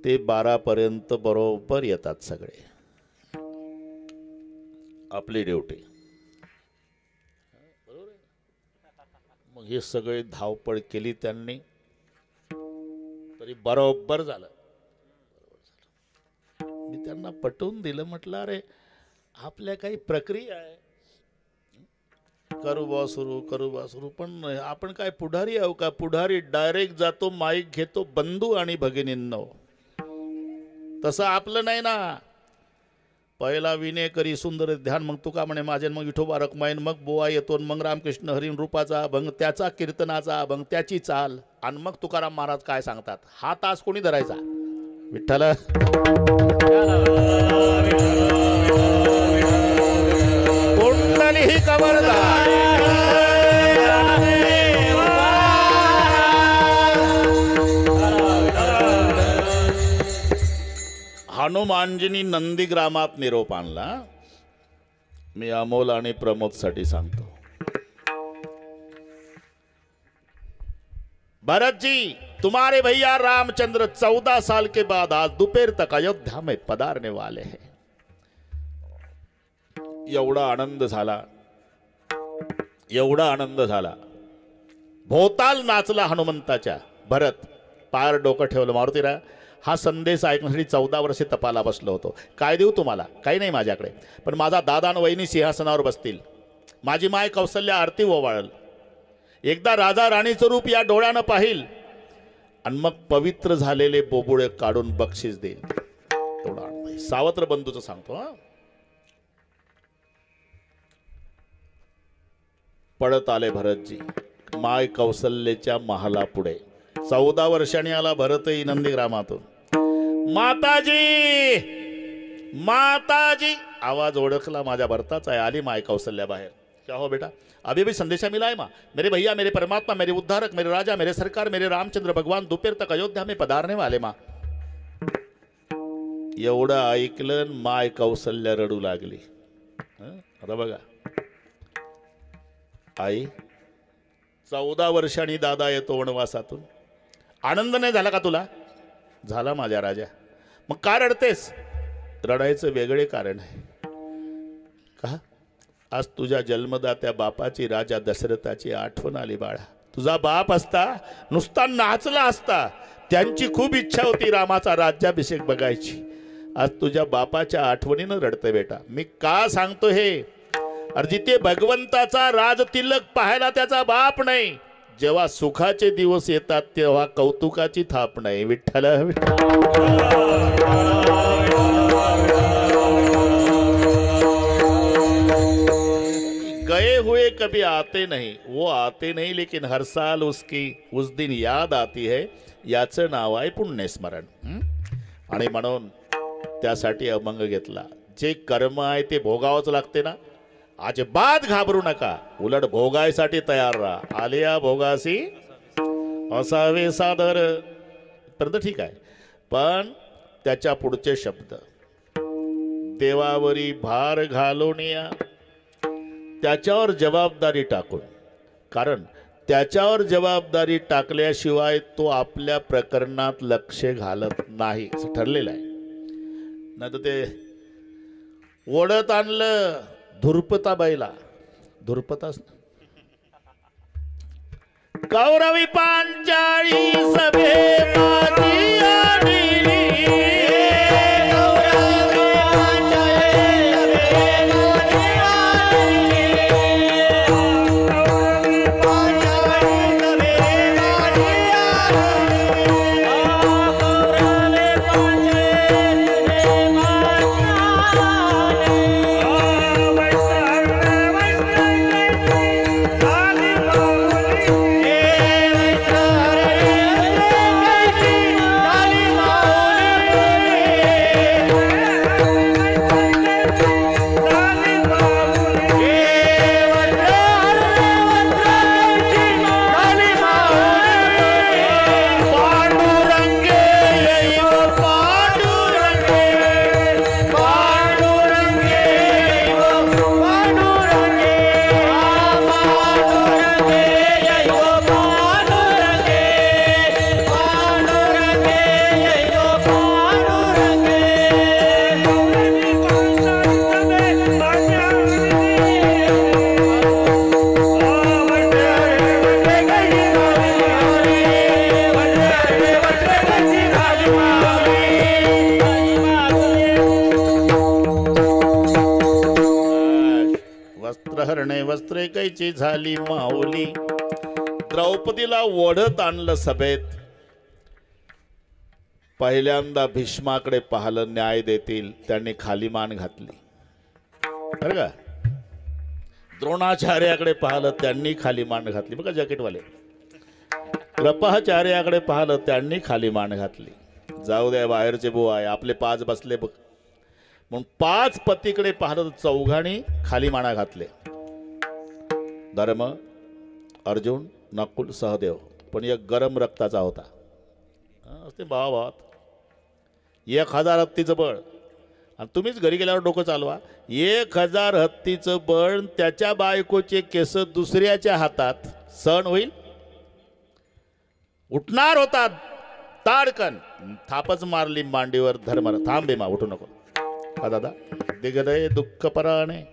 ते 12 पर्यंत बरोबर येतात सगळे. आपली ड्युटी. मग हे सगळे धावपळ केली त्यांनी, तरी बरोबर झालं. मी त्यांना पटवून दिलं. म्हटलं अरे आपल्या काही प्रक्रिया आहे, करू बा सुरू. पण आपण काय पुढारी आहो का? पुढारी डायरेक्ट जातो, माईक घेतो, बंधू आणि भगिनींनो. तसं आपलं नाही ना. पहिला विनय करी सुंदर ध्यान, मग तुका म्हणे माझे, मग विठोबा रखमाईन, मग बोवा येतो, मग रामकृष्ण हरिण रूपाचा अभंग, त्याचा कीर्तनाचा अभंग, त्याची चाल, आणि मग तुकाराम महाराज काय सांगतात. हा तास कोणी धरायचा? विठ्ठल. कुंडली ही कवरदार. हनुमानजींनी नंदीग्रामात निरोप आणला. मी अमोल आणि प्रमोद साठी सांगतो. भरत जी, तुम्हारे भैया रामचंद्र 14 साल के बाद आज दोपहर तक अयोध्या में पधारने वाले हैं. एवढा आनंद झाला, एवढा आनंद झाला. भोवताल नाचला हनुमंताच्या. भरत पार डोकं ठेवलं. मारुतीरा, हा संदेश ऐकण्यासाठी 14 वर्षे तपाला बसलो होतो. काय देऊ तुम्हाला? काही नाही माझ्याकडे, पण माझा दादा आणि वहिनी सिंहासनावर बसतील, माझी माय कौशल्या आरती ओवाळल, एकदा राजा राणीचं रूप या डोळ्यानं पाहिल आणि मग पवित्र झालेले बोबुळे काढून बक्षीस देईल. एवढा अनुभव. सावत्र बंधूचं सांगतो हा. पळत आले भरतजी माय कौशल्याच्या महाला पुढे. 14 वर्षांनी आला भरतही नंदीग्रामातून. माताजी माताजी आवाज ओळखला माझ्या भरताचा आहे. आली माय कौशल्या बाहेर. क्या हो बेटा, अभी भी संदेशा मिला है माँ. मेरे भैया, मेरे परमात्मा, मेरे उद्धारक, मेरे राजा, मेरे सरकार, मेरे रामचंद्र भगवान दोपहर तक अयोध्या में पधारने वाले माँ. एवढं ऐकलं माय कौशल्या रडू लागली. आता बघा, आई 14 वर्षांनी दादा येतो वनवासातून. आनंद नाही झाला का तुला? झाला माझ्या राजा. मग का रडतेस? रडायचं वेगळे कारण आहे. का? आज तुझ्या जन्मदात्या बापाची, राजा दशरथाची आठवण आली बाळा. तुझा बाप असता नुसता नाचला असता. त्यांची खूप इच्छा होती रामाचा राज्याभिषेक बघायची. आज तुझ्या बापाच्या आठवणीनं रडते बेटा. मी का सांगतो हे? अरे जिथे भगवंताचा राजतिलक पाहायला त्याचा बाप नाही, जेव्हा सुखाचे दिवस येतात तेव्हा कौतुकाची थाप नाही. विठ्ठल गए हुए कभी आते नहीं, वो आते नहीं लेकिन हर साल उस दिन याद आती है. याचं नाव आहे पुण्यस्मरण. आणि म्हणून त्यासाठी अभंग घेतला. जे कर्म आहे ते भोगावंच लागते ना. अजिबात घाबरू नका, उलट भोगायसाठी तयार राहा. आलिया भोगासी असावे सादर पर्यंत ठीक आहे, पण त्याच्या पुढचे शब्द देवावरी भार घालून या, त्याच्यावर जबाबदारी टाकून. कारण त्याच्यावर जबाबदारी टाकल्याशिवाय तो आपल्या प्रकरणात लक्ष घालत नाही असं ठरलेलं आहे. नाही तर ते ओढत आणलं धुरपता बाईला. धुरपताच कौरवी पांचाळी सभे माती आणली. वस्त्रे कैची झाली माऊली. द्रौपदीला ओढत आणलं सभेत. पहिल्यांदा भीष्माकडे पाहिलं, न्याय देतील, त्यांनी खाली मान घातली बरं का. द्रोणाचार्याकडे पाहिलं, त्यांनी खाली मान घातली बघा जॅकेटवाले. कृपाचार्याकडे पाहिलं, त्यांनी खाली मान घातली. जाऊ द्या बाहेरचे बुवा आहे, आपले 5 बसले बघ म्हणून 5 पतीकडे पाहिलं, चौघांनी खाली माना घातले. धर्म, अर्जुन, नकुल, सहदेव. पण एक गरम रक्ताचा होता. असते भावात 1000 हत्तीचं बळ. आणि तुम्हीच घरी गेल्यावर डोकं चालवा. 1000 हत्तीचं बळ, त्याच्या बायकोचे केस दुसऱ्याच्या हातात. सण होईल? उठणार होता ताडकन, थापच मारली मांडीवर. धर्म थांब बेमा, उठू नको. हा दादा, दिगदय दुःख पराणे.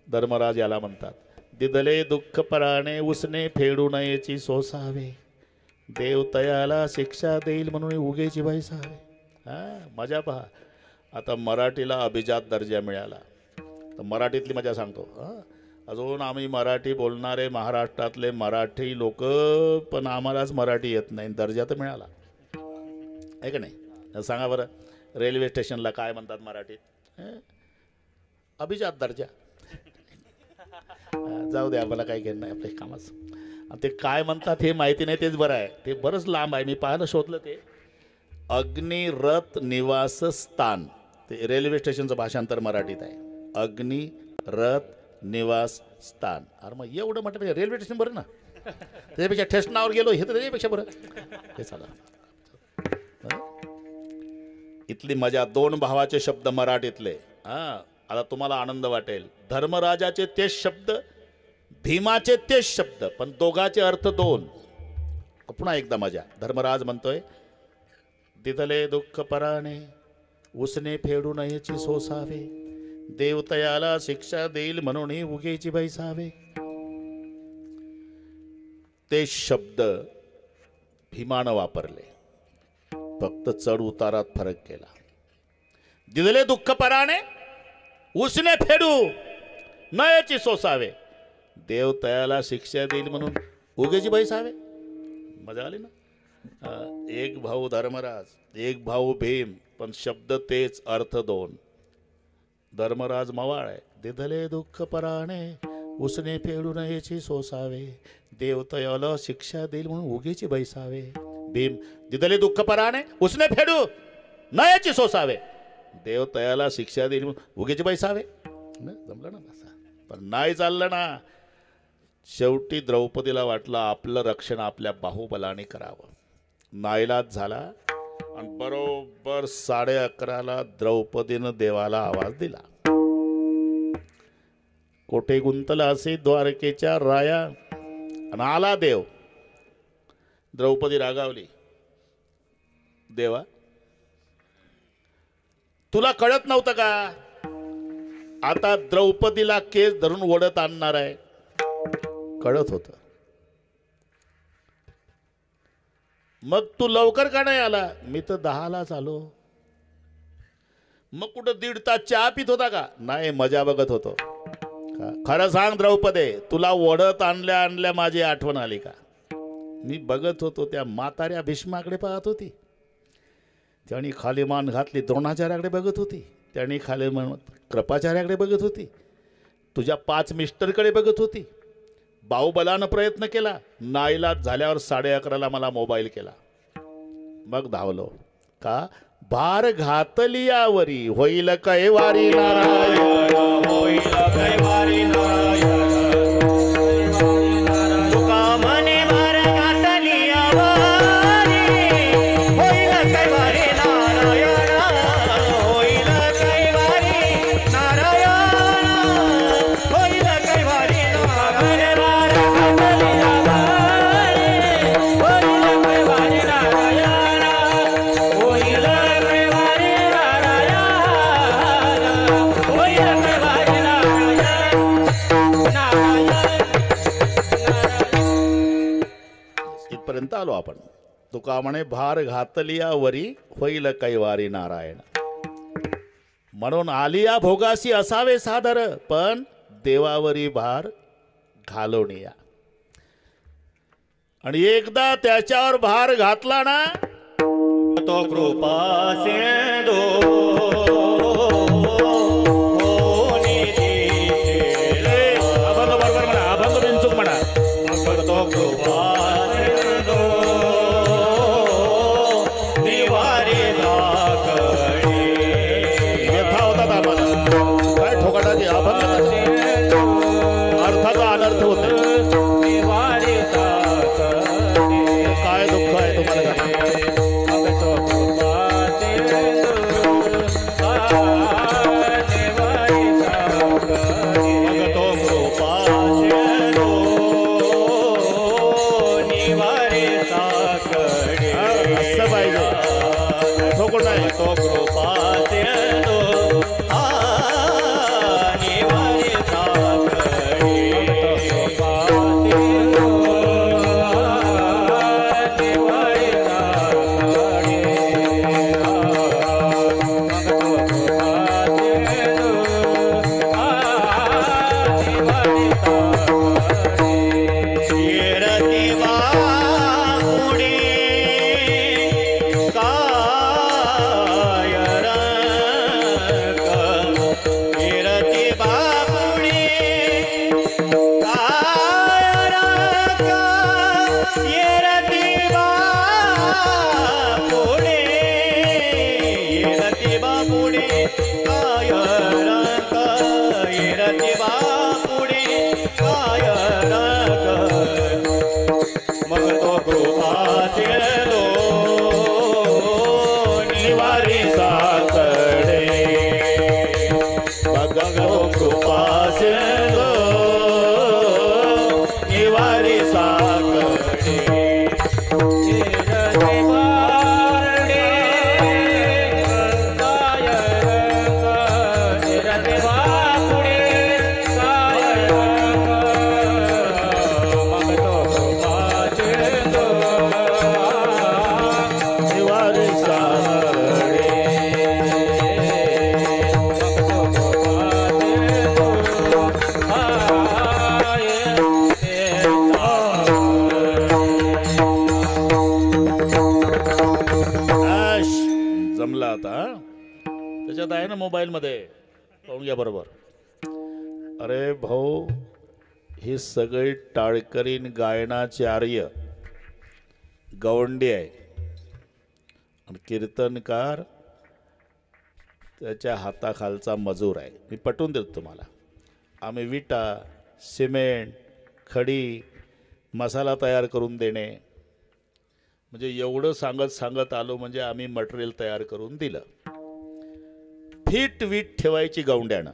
धर्मराज याला म्हणतात. दिदले दुःख पराणे, उसने फेडू नयेची सोसावे. देव तयाला शिक्षा देईल म्हणून उगेची बैसावे. मजा पहा. आता मराठीला अभिजात दर्जा मिळाला तर मराठीतली मजा सांगतो. अजून आम्ही मराठी बोलणारे महाराष्ट्रातले मराठी लोक, पण आम्हालाच मराठी येत नाही, दर्जा तर मिळाला आहे का नाही? सांगा बरं, रेल्वे स्टेशनला काय म्हणतात मराठीत? अभिजात दर्जा. जाऊ दे, आम्हाला काही घेणं नाही आपल्या कामाचं. ते काय म्हणतात हे माहिती नाही, तेच बरं आहे. ते बरंच लांब आहे, मी पाहायला शोधलं. ते अग्निरथ निवास स्थान, ते रेल्वे स्टेशनचं भाषांतर मराठीत आहे. अग्निरथ निवास स्थान. अरे मग एवढं म्हटलं पाहिजे, रेल्वे स्टेशन बरं ना, त्याच्यापेक्षा ठेसनावर गेलो हे तर त्याच्यापेक्षा बरं. हे चाला, इथली मजा. 2 भावाचे शब्द मराठीतले. आता तुम्हाला आनंद वाटेल. धर्मराजाचे तेच शब्द, भीमाचे तेच शब्द, पण दोघाचे अर्थ 2. पुन्हा एकदा मजा. धर्मराज म्हणतोय, दिदले दुःख पराने उसने फेडू नयेची सोसावे, देवतयाला शिक्षा देईल म्हणून उगेची बैसावे. ते शब्द भीमानं वापरले, फक्त चढ उतारात फरक केला. दिदले दुःख पराने उसने फेडू नयेची सोसावे, देवतयाला शिक्षा देईल म्हणून उगेची बैसावे. मजा आली ना? एक भाऊ धर्मराज, एक भाऊ भीम, पण शब्द तेच, अर्थ 2. धर्मराज मवाळ आहे. दिदले दुःख पराणे उसने फेडू नयेची सोसावे, देवतयाला शिक्षा देईल म्हणून उगेची बैसावे. भीम, दिदले दुःख पराणे उसने फेडू नयेची सोसावे, देवतयाला शिक्षा देईल म्हणून उगेची बैसावे. जमलं ना बसा? पण नाही चाललं ना. शेवटी द्रौपदीला वाटलं आपलं रक्षण आपल्या बाहुबलाने करावं. नाईलाज झाला आणि बरोबर 11:30 द्रौपदीनं देवाला आवाज दिला. कोठे गुंतला असे द्वारकेच्या राया, आणि आला देव. द्रौपदी रागावली, देवा तुला कळत नव्हतं का? आता द्रौपदीला केस धरून ओढत आणणार आहे. कळत होतं, मग तू लवकर का नाही आला? मी तर 10लाच आलो. मग कुठं 1.5 तास चहा पित होता का? नाही, मजा बघत होतो. खरं सांग द्रौपदे, तुला ओढत आणल्या आणल्या माझी आठवण आली का? मी बघत होतो त्या म्हाताऱ्या भीष्माकडे पाहत होती, त्यांनी खाली मान घातली. द्रोणाचार्याकडे बघत होती, त्यांनी खाली मान कृपाचार्याकडे बघत होती. तुझ्या 5 मिस्टरकडे बघत होती. बाहुबलानं प्रयत्न केला, नाईलाज झाल्यावर 11:30 मला मोबाईल केला. मग धावलो का? भार घातली यावरी होईल कैवारी नारायण, होईल कैवारी नारायण. तुका म्हणे भार घातली यावरी होईल कैवारी नारायण, होईल कैवारी नारायण, होईल कैवारी नारायण. इथपर्यंत आलो आपण. तुका म्हणे भार घातलिया वरी होईल कैवारी नारायण. म्हणून आलिया भोगासी असावे सादर, पण देवावरी भार घालवणीया. आणि एकदा त्याच्यावर भार घातला ना, तो कृपा सिंधू अभंग बरोबर म्हणा, अभंग बिनचूक म्हणा. तो कृपा सिंधू निवारी झाकणी. व्यथा होतात आम्हाला, काय ठोकाटाची अभंग अर्थाचा अनर्थ होते. काय दुःख आहे तुम्हाला? निवारी साकडे बघो कृपा सिंधू निवारी साकडे जमला आता त्याच्यात आहे ना मोबाईल मध्ये पाहून घ्या बरोबर. अरे भाऊ ही सगळी टाळकरीन गायनाचार्य गवंडी आहे आणि कीर्तनकार त्याच्या हाताखालचा मजूर आहे. मी पटवून देतो तुम्हाला. आम्ही विटा सिमेंट खडी मसाला तयार करून देणे म्हणजे एवढं सांगत आलो म्हणजे आम्ही मटेरियल तयार करून दिलं. फिट वीट ठेवायची गवंड्यानं.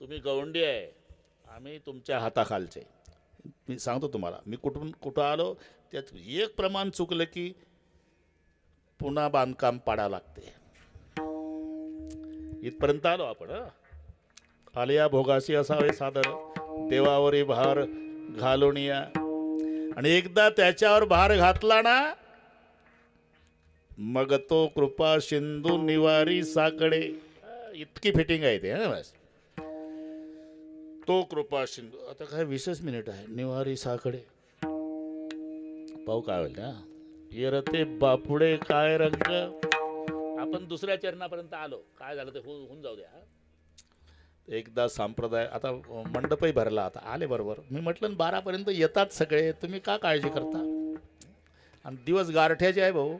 तुम्ही गवंडी आहे आम्ही तुमच्या हाताखालचे. मी सांगतो तुम्हाला मी कुठं आलो त्यात एक प्रमाण चुकलं की पुन्हा बांधकाम पाडावं लागते. इथपर्यंत आलो आपण. आलिया भोगासी असावे सादर देवावरी भार घालूनिया. आणि एकदा त्याच्यावर भार घातला ना मग तो कृपा सिंधू निवारी साकडे. इतकी फिटिंग आहे ते. बस तो कृपा सिंधू. आता काय 20 मिनिट आहे. निवारी साकडे पाहू काय होईल. ये रते बापुडे काय रंग. आपण दुसऱ्या चरणापर्यंत आलो. काय झालं ते होऊन जाऊ द्या. एकदा संप्रदाय आता मंडपही भरला. आता आले बरोबर. मी म्हटलं 12 पर्यंत येतात सगळे. तुम्ही का काळजी करता. आणि दिवस गारठ्याचे आहे भाऊ.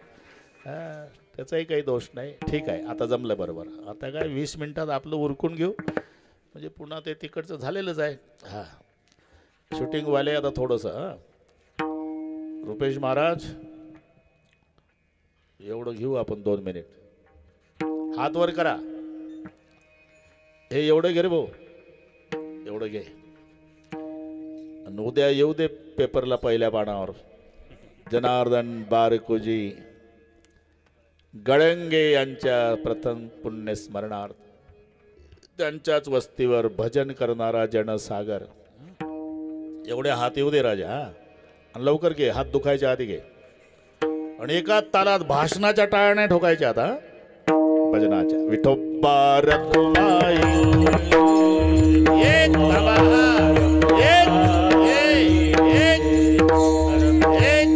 त्याचाही काही दोष नाही. ठीक आहे आता जमलं बरोबर. आता काय 20 मिनिटात आपलं उरकून घेऊ म्हणजे पुन्हा ते तिकडचं झालेलंच आहे. हां शूटिंगवाले आता थोडंसं रुपेश महाराज एवढं घेऊ आपण 2 मिनिट. हात वर करा. हे एवढं घे रे भाऊ. एवढं घे. उद्या येऊ दे पेपरला पहिल्या पानावर. जनार्दन बारकुजी गळंगे यांच्या प्रथम पुण्यस्मरणार्थ त्यांच्याच वस्तीवर भजन करणारा जनसागर. एवढे हात येऊ दे राजा. आणि लवकर घे. हात दुखायच्या आधी घे. आणि एका तालात भाषणाच्या टाळ्या नाही ठोकायच्या. आता भजनाच्या विठोबा रखुमाई एक तबा एक एक एक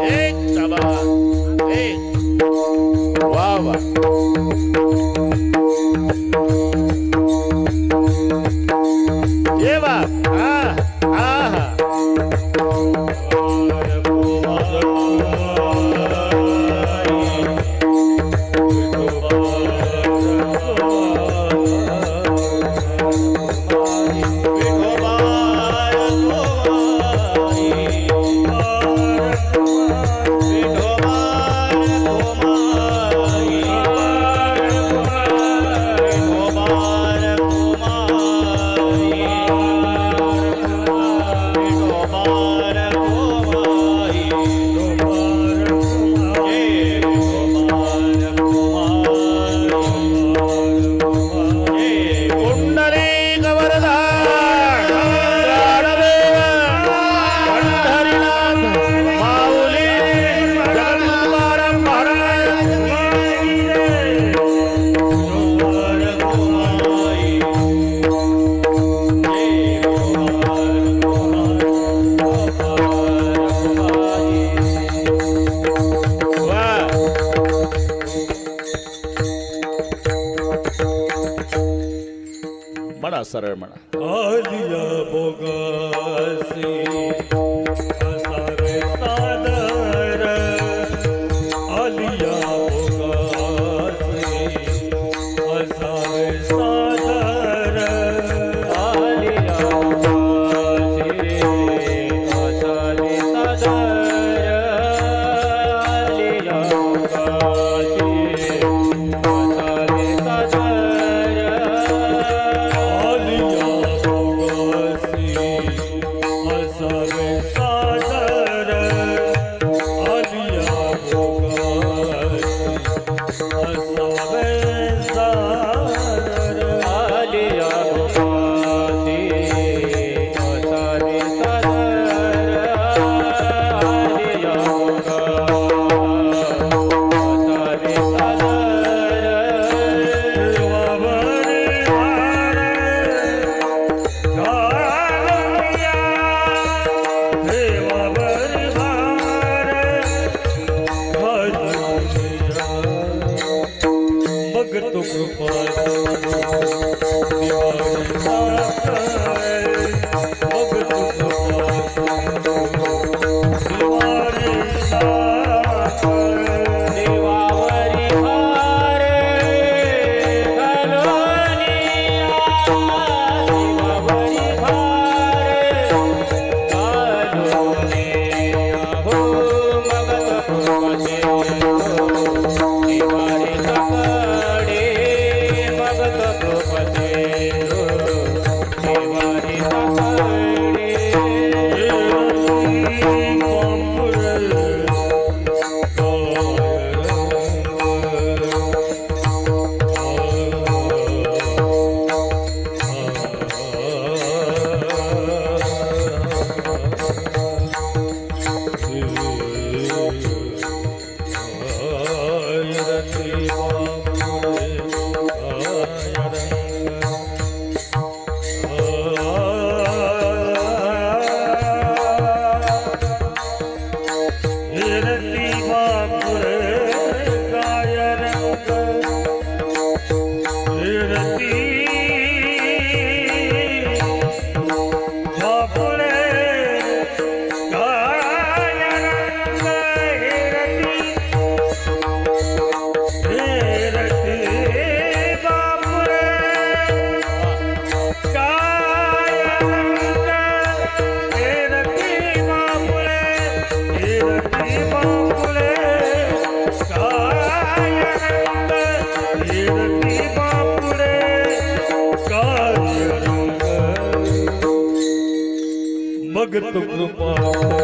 एक तबा एक. वा वा. ये वा. आहा सरळ म्हणा. आलिया भोगासी असावे सादर. आलिया भोगासी असावे सादर. आलिया भोगासी असावे सादर. आलिया कृपा दिवाळी साखर भगत कृपा दिवाळी साखर देवावरी हार घालूनिया देवावरी हार घालूनिया हो मगत कृपते दिवाळी साकडे मगत कृपते दिवाळी साकडे भगत कृपा